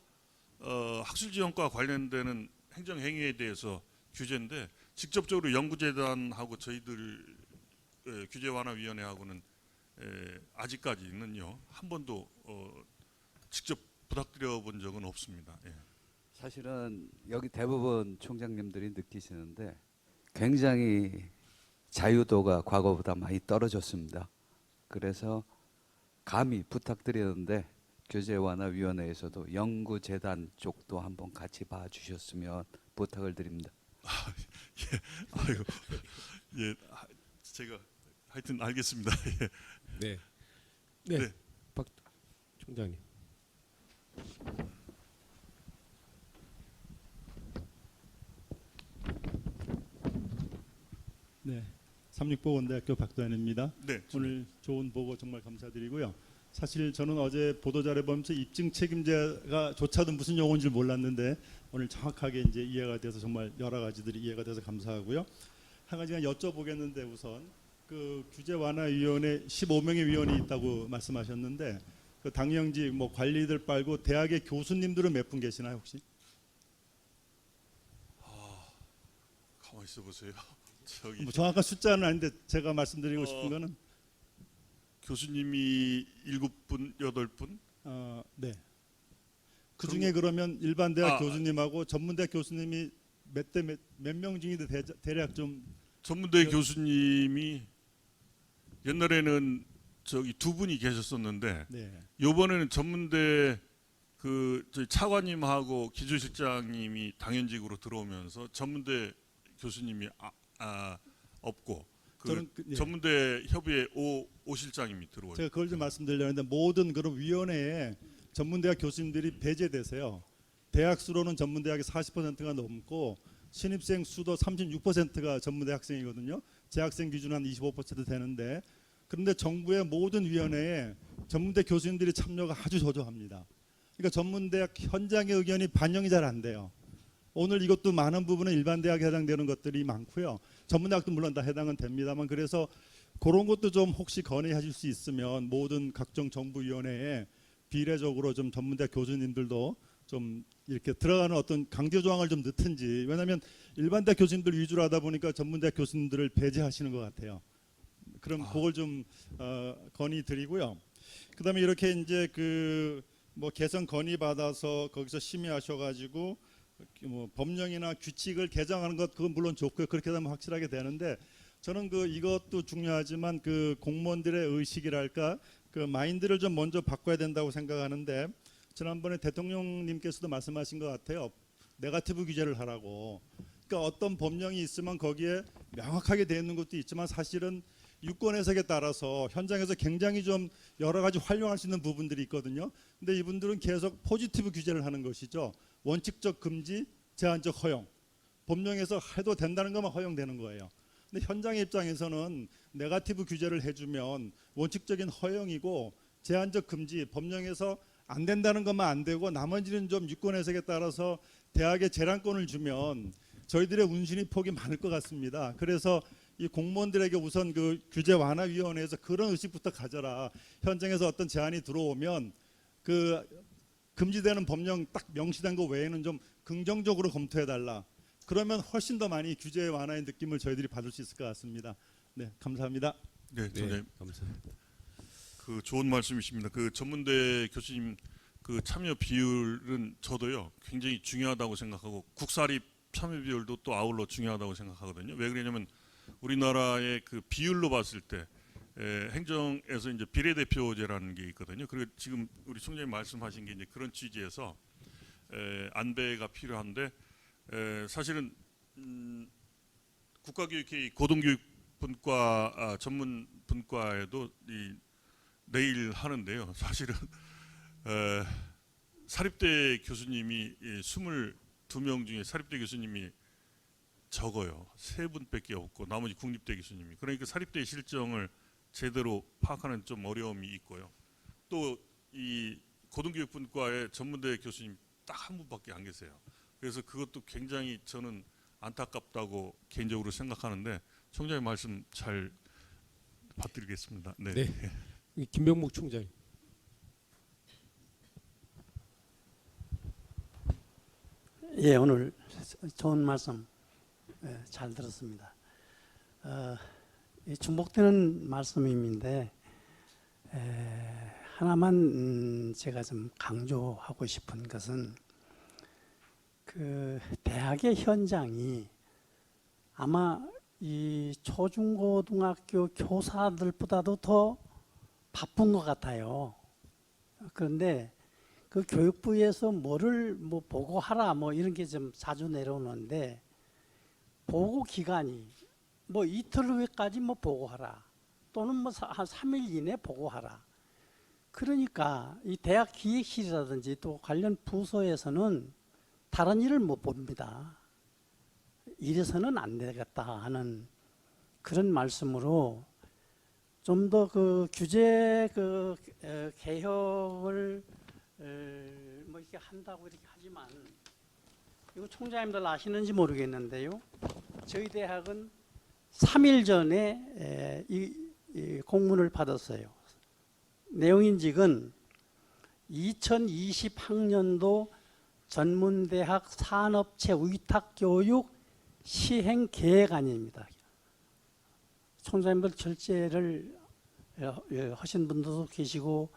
학술지원과 관련되는 행정행위에 대해서 규제인데 직접적으로 연구재단하고 저희들 규제완화위원회하고는 아직까지는요 한 번도 직접 부탁드려 본 적은 없습니다. 예. 사실은 여기 대부분 총장님들이 느끼시는데 굉장히 자유도가 과거보다 많이 떨어졌습니다. 그래서 감히 부탁드리는데 규제완화위원회에서도 연구재단 쪽도 한번 같이 봐주셨으면 부탁을 드립니다. 아이고, 예, 제가 하여튼 알겠습니다. 예. 네. 네. 네. 박 총장님. 네, 삼육보건대학교 박도현입니다. 네, 오늘 좋은 보고 정말 감사드리고요. 사실 저는 어제 보도자료 보면서 입증 책임자가 조차도 무슨 용어인지 몰랐는데 오늘 정확하게 이제 이해가 돼서 정말 여러 가지들이 이해가 돼서 감사하고요. 한 가지만 여쭤보겠는데 우선 그 규제완화위원회 15명의 위원이 있다고 말씀하셨는데 그 당연직 뭐 관리들 빨고 대학의 교수님들은 몇 분 계시나요 혹시? 가만히 있어 보세요. 저기 뭐 정확한 숫자는 아닌데 제가 말씀드리고 싶은 거는 교수님이 7분, 8분? 네. 그 중에 그러면 일반 대학 아, 교수님하고 전문대학 교수님이 몇 명 중인데 대략 좀 전문대 교수님이 옛날에는 저기 2분이 계셨었는데 네. 요번에는 전문대 그 저희 차관님하고 기조실장님이 당연직으로 들어오면서 전문대 교수님이 없고 그 저는 예. 전문대 협의회 오 실장님이 들어오요. 제가 그걸 좀 말씀드리려는데 모든 그런 위원회에 전문대학 교수님들이 배제돼서요. 대학 수로는 전문대학이 40%가 넘고 신입생 수도 36%가 전문대 학생이거든요. 재학생 기준 한 25% 되는데 그런데 정부의 모든 위원회에 전문대 교수님들이 참여가 아주 저조합니다. 그러니까 전문대학 현장의 의견이 반영이 잘 안 돼요. 오늘 이것도 많은 부분은 일반 대학에 해당되는 것들이 많고요. 전문대학도 물론 다 해당은 됩니다만 그래서 그런 것도 좀 혹시 건의하실 수 있으면 모든 각종 정부위원회에 비례적으로 좀 전문대학 교수님들도 좀 이렇게 들어가는 어떤 강제 조항을 좀 넣든지 왜냐하면 일반 대학 교수님들 위주로 하다 보니까 전문대학 교수님들을 배제하시는 것 같아요. 그럼 그걸 좀 건의 드리고요. 그다음에 이렇게 이제 그 뭐 개선 건의 받아서 거기서 심의하셔가지고 뭐 법령이나 규칙을 개정하는 것 그건 물론 좋고요. 그렇게 되면 확실하게 되는데 저는 이것도 중요하지만 공무원들의 의식이랄까 마인드를 좀 먼저 바꿔야 된다고 생각하는데 지난번에 대통령님께서도 말씀하신 것 같아요. 네거티브 규제를 하라고. 그러니까 어떤 법령이 있으면 거기에 명확하게 되어 있는 것도 있지만 사실은 유권 해석에 따라서 현장에서 굉장히 좀 여러 가지 활용할 수 있는 부분들이 있거든요. 근데 이분들은 계속 포지티브 규제를 하는 것이죠. 원칙적 금지, 제한적 허용. 법령에서 해도 된다는 것만 허용되는 거예요. 근데 현장의 입장에서는 네거티브 규제를 해주면 원칙적인 허용이고 제한적 금지, 법령에서 안 된다는 것만 안 되고 나머지는 좀 유권 해석에 따라서 대학에 재량권을 주면 저희들의 운신의 폭이 많을 것 같습니다. 그래서 이 공무원들에게 우선 규제 완화위원회에서 그런 의식부터 가져라. 현장에서 어떤 제안이 들어오면 금지되는 법령 딱 명시된 거 외에는 좀 긍정적으로 검토해달라. 그러면 훨씬 더 많이 규제 완화의 느낌을 저희들이 받을 수 있을 것 같습니다. 네, 감사합니다. 네, 선생님. 감사합니다. 좋은 말씀이십니다. 전문대 교수님 참여 비율은 저도요 굉장히 중요하다고 생각하고 국사립 참여 비율도 또 아울러 중요하다고 생각하거든요. 왜 그러냐면 우리나라의 비율로 봤을 때 행정에서 이제 비례대표제라는 게 있거든요. 그리고 지금 우리 총장님 말씀하신 게 이제 그런 취지에서 안배가 필요한데 사실은 국가교육회의 고등교육분과 전문 분과에도 내일 하는데요. 사실은 사립대 교수님이 22명 중에 사립대 교수님이 적어요. 3분밖에 없고 나머지 국립대 교수님이. 그러니까 사립대 실정을 제대로 파악하는 좀 어려움이 있고요. 또 이 고등교육분과의 전문대 교수님 딱 한 분밖에 안 계세요. 그래서 그것도 굉장히 저는 안타깝다고 개인적으로 생각하는데 총장님 말씀 잘 받드리겠습니다. 네. 네. 김병목 총장님. 예, 오늘 좋은 말씀 잘 들었습니다. 중복되는 말씀인데 하나만 제가 좀 강조하고 싶은 것은 대학의 현장이 아마 이 초중고등학교 교사들보다도 더 바쁜 것 같아요. 그런데 교육부에서 뭐를 보고하라 이런 게 좀 자주 내려오는데 보고 기간이 이틀 후에까지 보고하라 또는 한 3일 이내 보고하라. 그러니까 이 대학 기획실이라든지 또 관련 부서에서는 다른 일을 못 봅니다. 이래서는 안 되겠다 하는 그런 말씀으로 좀 더 규제 개혁을 이렇게 한다고 이렇게 하지만 이거 총장님들 아시는지 모르겠는데요. 저희 대학은 3일 전에 이 공문을 받았어요. 내용인직은 2020학년도 전문대학 산업체 위탁교육 시행계획안입니다. 총장님들 결재를 하신 분들도 계시고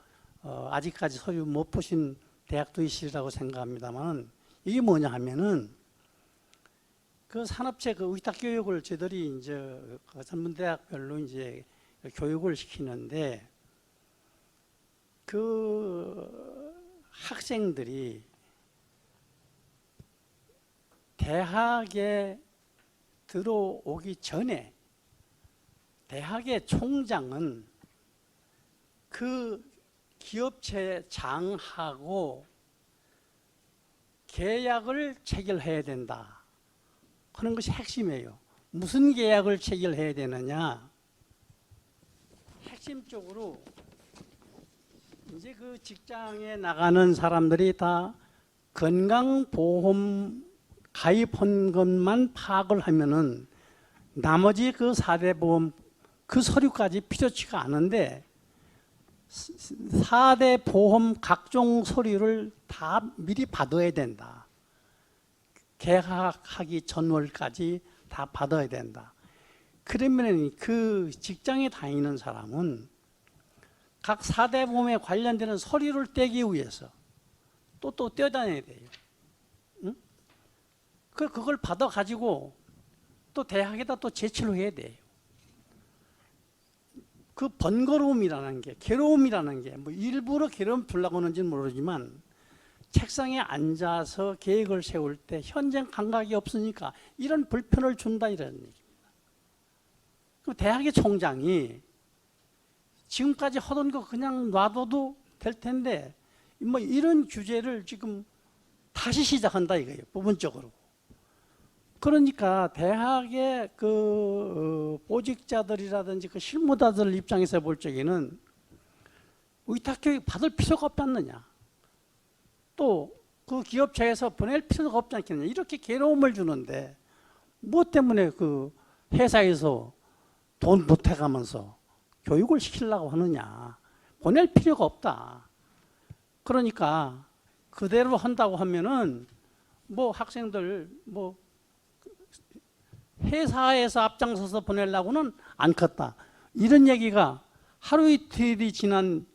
아직까지 서류 못 보신 대학도 있으리라고 생각합니다만 이게 뭐냐 하면은 산업체 위탁교육을 저희들이 이제 전문대학별로 이제 교육을 시키는데 학생들이 대학에 들어오기 전에 대학의 총장은 기업체 장하고 계약을 체결해야 된다 하는 것이 핵심이에요. 무슨 계약을 체결해야 되느냐? 핵심적으로 이제 직장에 나가는 사람들이 다 건강보험 가입한 것만 파악을 하면은 나머지 4대 보험 서류까지 필요치가 않은데 4대 보험 각종 서류를 다 미리 받아야 된다. 계약하기 전월까지 다 받아야 된다. 그러면 직장에 다니는 사람은 각 4대 보험에 관련되는 서류를 떼기 위해서 또 뛰어다녀야 돼요. 응? 그걸 받아 가지고 또 대학에다 또 제출을 해야 돼요. 그 번거로움이라는 게, 괴로움이라는 게, 뭐 일부러 괴로움 주려고 하는지는 모르지만 책상에 앉아서 계획을 세울 때 현장 감각이 없으니까 이런 불편을 준다 이런 얘기입니다. 그 대학의 총장이 지금까지 하던 거 그냥 놔둬도 될 텐데 뭐 이런 규제를 지금 다시 시작한다 이거예요. 부분적으로. 그러니까 대학의 그 보직자들이라든지 그 실무자들 입장에서 볼 적에는 위탁교육 받을 필요가 없지 않느냐. 또 그 기업체에서 보낼 필요가 없지 않겠느냐. 이렇게 괴로움을 주는데 뭐 때문에 그 회사에서 돈 보태가면서 교육을 시키려고 하느냐. 보낼 필요가 없다. 그러니까 그대로 한다고 하면은 뭐 학생들 뭐 회사에서 앞장서서 보내려고는 않겠다. 이런 얘기가 하루 이틀이 지난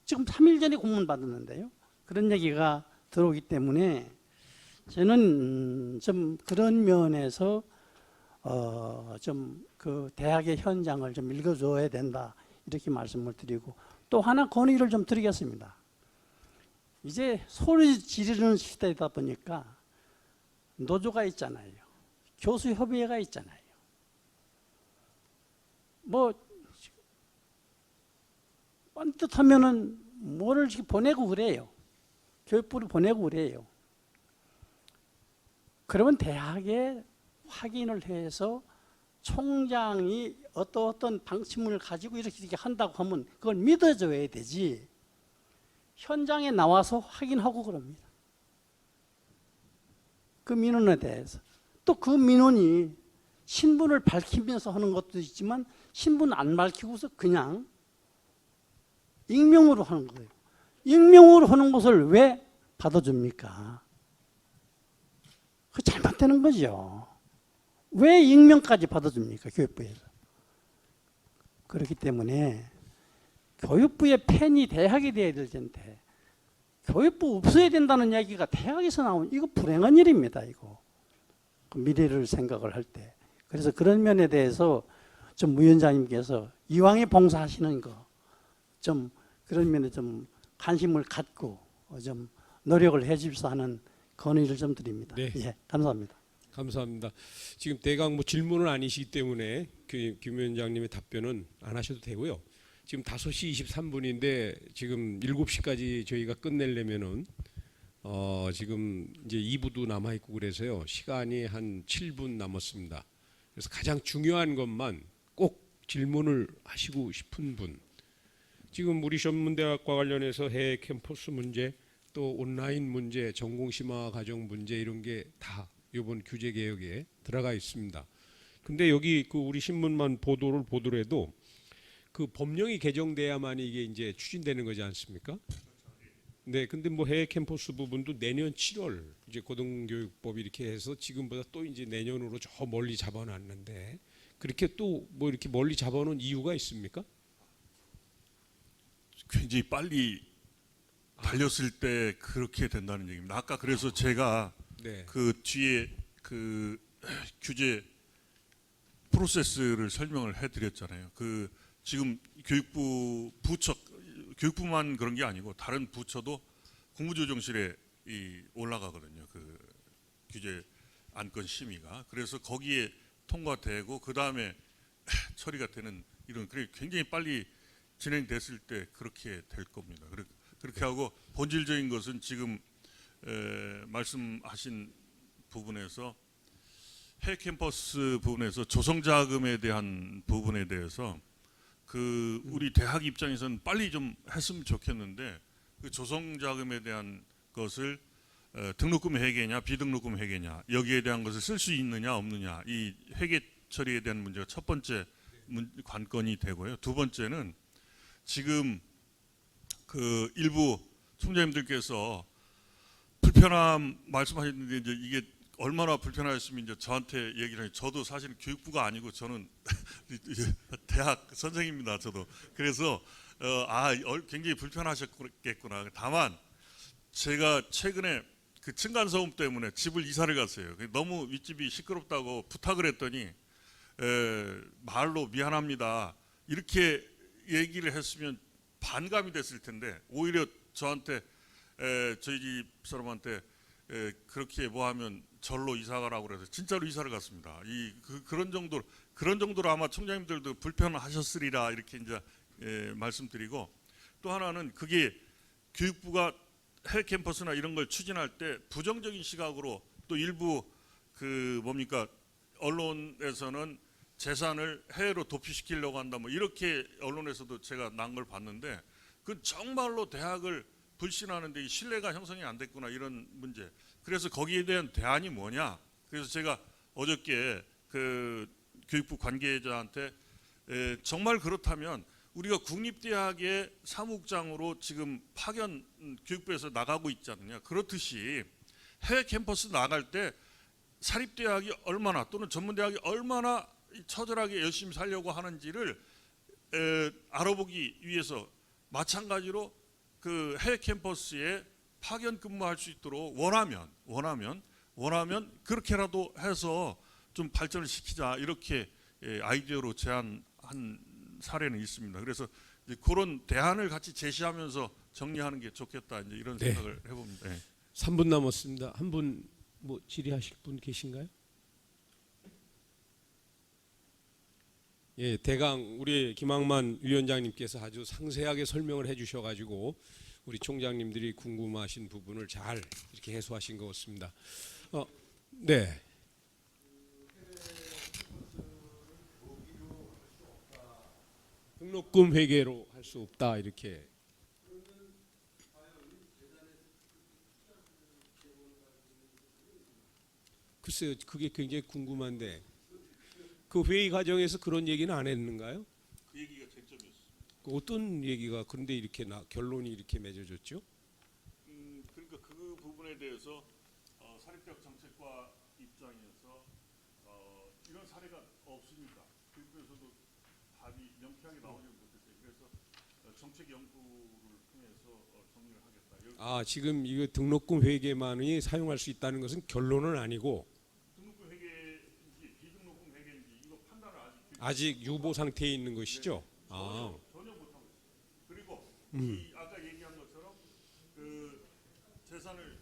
지금 3일 전에 공문 받았는데요. 그런 얘기가 들어오기 때문에 저는 좀 그런 면에서 좀 그 대학의 현장을 좀 읽어줘야 된다. 이렇게 말씀을 드리고 또 하나 건의를 좀 드리겠습니다. 이제 소리 지르는 시대이다 보니까 노조가 있잖아요. 교수협의회가 있잖아요. 뭐 뻔뜻 하면은 뭐를 보내고 그래요. 교육부를 보내고 그래요. 그러면 대학에 확인을 해서 총장이 어떤 방침을 가지고 이렇게 한다고 하면 그걸 믿어줘야 되지. 현장에 나와서 확인하고 그럽니다. 그 민원에 대해서. 또 그 민원이 신분을 밝히면서 하는 것도 있지만 신분 안 밝히고서 그냥 익명으로 하는 거예요. 익명으로 하는 것을 왜 받아줍니까? 그 잘못되는 거죠. 왜 익명까지 받아줍니까? 교육부에서. 그렇기 때문에 교육부의 펜이 대학이 돼야 될 텐데 교육부 없어야 된다는 얘기가 대학에서 나오면 이거 불행한 일입니다. 이거. 미래를 생각을 할 때. 그래서 그런 면에 대해서 좀 위원장님께서 이왕에 봉사하시는 거 좀 그런 면에 좀 관심을 갖고 좀 노력을 해 주십사 하는 건의를 좀 드립니다. 네. 예, 감사합니다. 감사합니다. 지금 대강 뭐 질문은 아니시기 때문에 김 위원장님의 답변은 안 하셔도 되고요. 지금 5시 23분인데 지금 7시까지 저희가 끝내려면은 지금 이제 2부도 남아 있고 그래서요. 시간이 한 7분 남았습니다. 그래서 가장 중요한 것만 꼭 질문을 하시고 싶은 분. 지금 우리 전문대학과 관련해서 해외 캠퍼스 문제, 또 온라인 문제, 전공심화 과정 문제 이런 게 다 이번 규제 개혁에 들어가 있습니다. 근데 여기 그 우리 신문만 보도를 보더라도 그 법령이 개정돼야만 이게 이제 추진되는 거지 않습니까? 네, 근데 뭐 해외 캠퍼스 부분도 내년 7월 이제 고등교육법 이렇게 해서 지금보다 또 이제 내년으로 저 멀리 잡아놨는데 그렇게 또 뭐 이렇게 멀리 잡아놓은 이유가 있습니까? 굉장히 빨리 달렸을 때 그렇게 된다는 얘기입니다. 아까 그래서 제가 네. 그 뒤에 그 규제 프로세스를 설명을 해드렸잖아요. 그 지금 교육부 부처 교육부만 그런 게 아니고 다른 부처도 국무조정실에 올라가거든요. 그 규제 안건 심의가. 그래서 거기에 통과되고 그 다음에 처리가 되는 이런 그래 굉장히 빨리 진행됐을 때 그렇게 될 겁니다. 그렇게 하고 본질적인 것은 지금 말씀하신 부분에서 해외 캠퍼스 부분에서 조성자금에 대한 부분에 대해서 그 우리 대학 입장에서는 빨리 좀 했으면 좋겠는데 그 조성자금에 대한 것을 등록금 회계냐 비등록금 회계냐 여기에 대한 것을 쓸 수 있느냐 없느냐 이 회계 처리에 대한 문제가 첫 번째 관건이 되고요. 두 번째는 지금 그 일부 총장님들께서 불편함 말씀하셨는데 이제 이게 얼마나 불편하셨으면 이제 저한테 얘기를 해요. 저도 사실 교육부가 아니고 저는 대학 선생입니다. 저도 그래서 굉장히 불편하셨겠구나. 다만 제가 최근에 그 층간소음 때문에 집을 이사를 갔어요. 너무 윗집이 시끄럽다고 부탁을 했더니 말로 미안합니다 이렇게 얘기를 했으면 반감이 됐을 텐데 오히려 저한테 저희 집 사람한테 그렇게 뭐 하면 절로 이사 가라고 그래서 진짜로 이사를 갔습니다. 그런 정도로 아마 총장님들도 불편하셨으리라 이렇게 이제 말씀드리고, 또 하나는 그게 교육부가 해외 캠퍼스나 이런 걸 추진할 때 부정적인 시각으로 또 일부 그 뭡니까 언론에서는 재산을 해외로 도피시키려고 한다 뭐 이렇게 언론에서도 제가 난 걸 봤는데, 그 정말로 대학을 불신하는데 신뢰가 형성이 안 됐구나 이런 문제. 그래서 거기에 대한 대안이 뭐냐. 그래서 제가 어저께 그 교육부 관계자한테 정말 그렇다면 우리가 국립대학의 사무국장으로 지금 파견 교육부에서 나가고 있지 않느냐. 그렇듯이 해외 캠퍼스 나갈 때 사립대학이 얼마나 또는 전문대학이 얼마나 처절하게 열심히 살려고 하는지를 알아보기 위해서 마찬가지로 그 해외 캠퍼스에 파견 근무할 수 있도록 원하면 그렇게라도 해서 좀 발전을 시키자 이렇게 아이디어로 제안한 사례는 있습니다. 그래서 이제 그런 대안을 같이 제시하면서 정리하는 게 좋겠다 이제 이런 네. 생각을 해봅니다. 네. 3분 남았습니다. 한 분 뭐 질의하실 분 계신가요? 예, 대강 우리 김학만 위원장님께서 아주 상세하게 설명을 해주셔가지고 우리 총장님들이 궁금하신 부분을 잘 이렇게 해소하신 것 같습니다. 네. 등록금 회계로 할 수 없다 이렇게. 글쎄요, 그게 굉장히 궁금한데 그 회의 과정에서 그런 얘기는 안 했는가요? 그 얘기가 쟁점이었어요. 그 어떤 얘기가 그런데 이렇게 결론이 이렇게 맺어졌죠? 그러니까 그 부분에 대해서 사립대학 정책과 입장에서 이런 사례가 없으니까 교육부에서도 답이 명쾌하게 나오지 못했어요. 그래서 정책 연구를 통해서 정리를 하겠다. 아, 지금 이거 등록금 회계만이 사용할 수 있다는 것은 결론은 아니고 등록금 회계인지 비등록금 회계인지 이거 판단을 아직 유보 상태에 있는 것이죠. 아, 전혀 못하고 있어요. 그리고 이 아까 얘기한 것처럼 그 재산을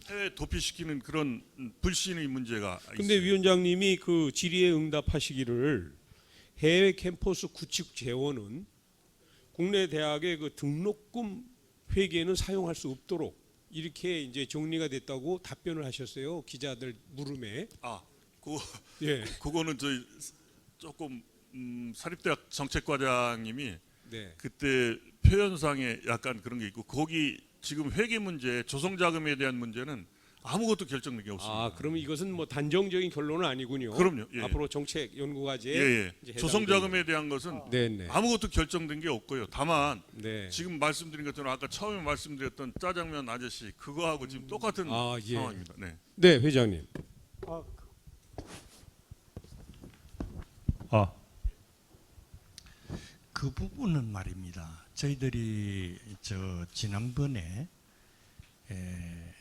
해외 도피시키는 그런 불신의 문제가 근데 있어요. 위원장님이 그 질의에 응답하시기를 해외 캠퍼스 구축 재원은 국내 대학의 그 등록금 회계는 사용할 수 없도록 이렇게 이제 정리가 됐다고 답변을 하셨어요. 기자들 물음에. 예, 그거는 저희 조금 사립대학 정책과장님이 네. 그때 표현상에 약간 그런 게 있고 거기 지금 회계 문제, 조성자금에 대한 문제는 아무것도 결정된 게 없습니다. 아, 그러면 이것은 뭐 단정적인 결론은 아니군요. 그럼요. 예. 앞으로 정책 연구 과제에 예. 이제 조성자금에 대한 것은 네네. 아무것도 결정된 게 없고요. 다만 네. 지금 말씀드린 것처럼 아까 처음에 말씀드렸던 짜장면 아저씨 그거하고 지금 똑같은 예. 상황입니다. 네. 네, 회장님. 그 부분은 말입니다. 저희들이 지난번에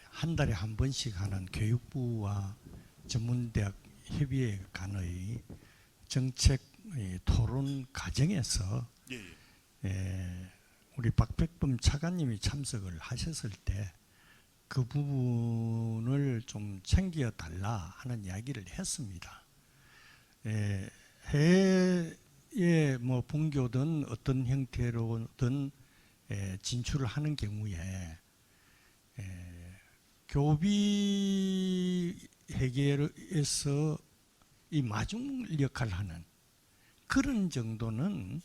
한 달에 한 번씩 하는 교육부와 전문대학 협의회 간의 정책 토론 과정에서 우리 박백범 차관님이 참석을 하셨을 때 그 부분을 좀 챙겨달라 하는 이야기를 했습니다. 해외에 뭐 본교든 어떤 형태로든 진출을 하는 경우에 교비 회계에서 이 마중 역할을 하는 그런 정도는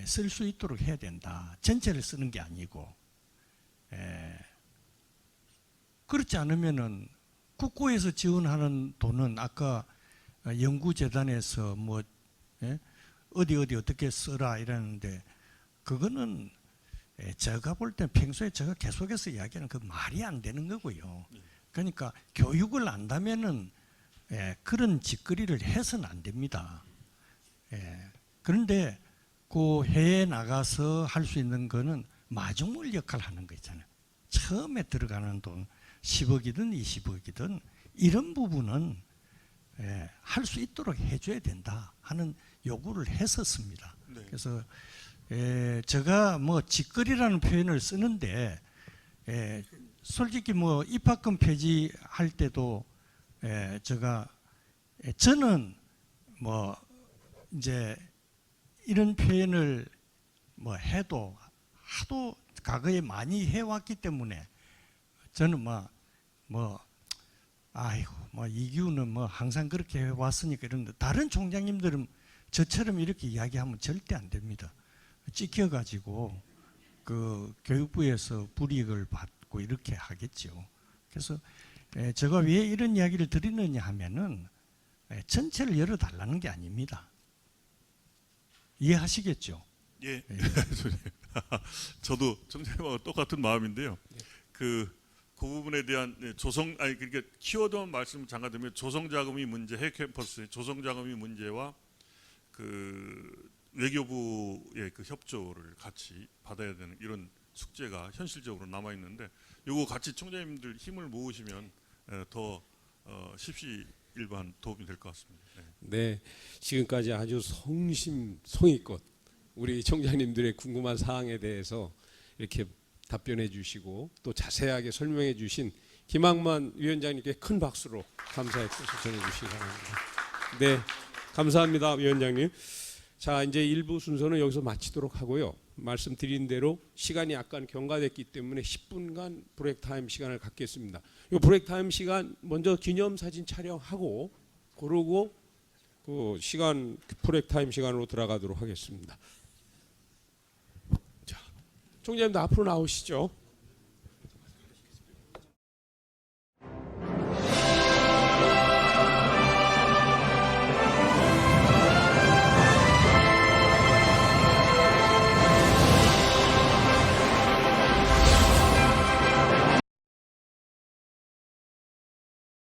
쓸 수 있도록 해야 된다. 전체를 쓰는 게 아니고 그렇지 않으면은 국고에서 지원하는 돈은 아까 연구재단에서 뭐 어디 어떻게 써라 이러는데 그거는 제가 볼 때 평소에 제가 계속해서 이야기하는 그 말이 안 되는 거고요. 그러니까 교육을 안다면은 그런 짓거리를 해서는 안 됩니다. 그런데 그 해외에 나가서 할 수 있는 거는 마중물 역할을 하는 거 있잖아요. 처음에 들어가는 돈 10억이든 20억이든 이런 부분은 할 수 있도록 해줘야 된다 하는 요구를 했었습니다. 네. 그래서 제가 뭐 직거리라는 표현을 쓰는데 솔직히 뭐 입학금 폐지할 때도 저는 뭐 이제 이런 표현을 뭐 해도 하도 과거에 많이 해왔기 때문에 저는 아이고 뭐 이규는 뭐 항상 그렇게 해왔으니까 이런데 다른 총장님들은 저처럼 이렇게 이야기하면 절대 안 됩니다. 찍혀가지고 그 교육부에서 불이익을 받고 이렇게 하겠죠. 그래서 제가 왜 이런 이야기를 드리느냐 하면은 전체를 열어달라는 게 아닙니다. 이해하시겠죠? 예. 저도 청장님하고 똑같은 마음인데요. 그 부분에 대한 그러니까 키워드만 말씀 잠깐 드리면 조성자금이 문제, 해외캠퍼스의 조성자금이 문제와 그 외교부의 그 협조를 같이 받아야 되는 이런 숙제가 현실적으로 남아 있는데, 요거 같이 총장님들 힘을 모으시면 더 십시일반 도움이 될 것 같습니다. 네, 지금까지 아주 성심성의껏 우리 총장님들의 궁금한 사항에 대해서 이렇게 답변해 주시고 또 자세하게 설명해 주신 김학만 위원장님께 큰 박수로 감사의 뜻을 전해 주시기 바랍니다. 네, 감사합니다, 위원장님. 자, 이제 1부 순서는 여기서 마치도록 하고요. 말씀드린 대로 시간이 약간 경과됐기 때문에 10분간 브레이크 타임 시간을 갖겠습니다. 이 브레이크 타임 시간 먼저 기념사진 촬영하고 그러고 그 시간 브레이크 타임 시간으로 들어가도록 하겠습니다. 자, 총장님도 앞으로 나오시죠.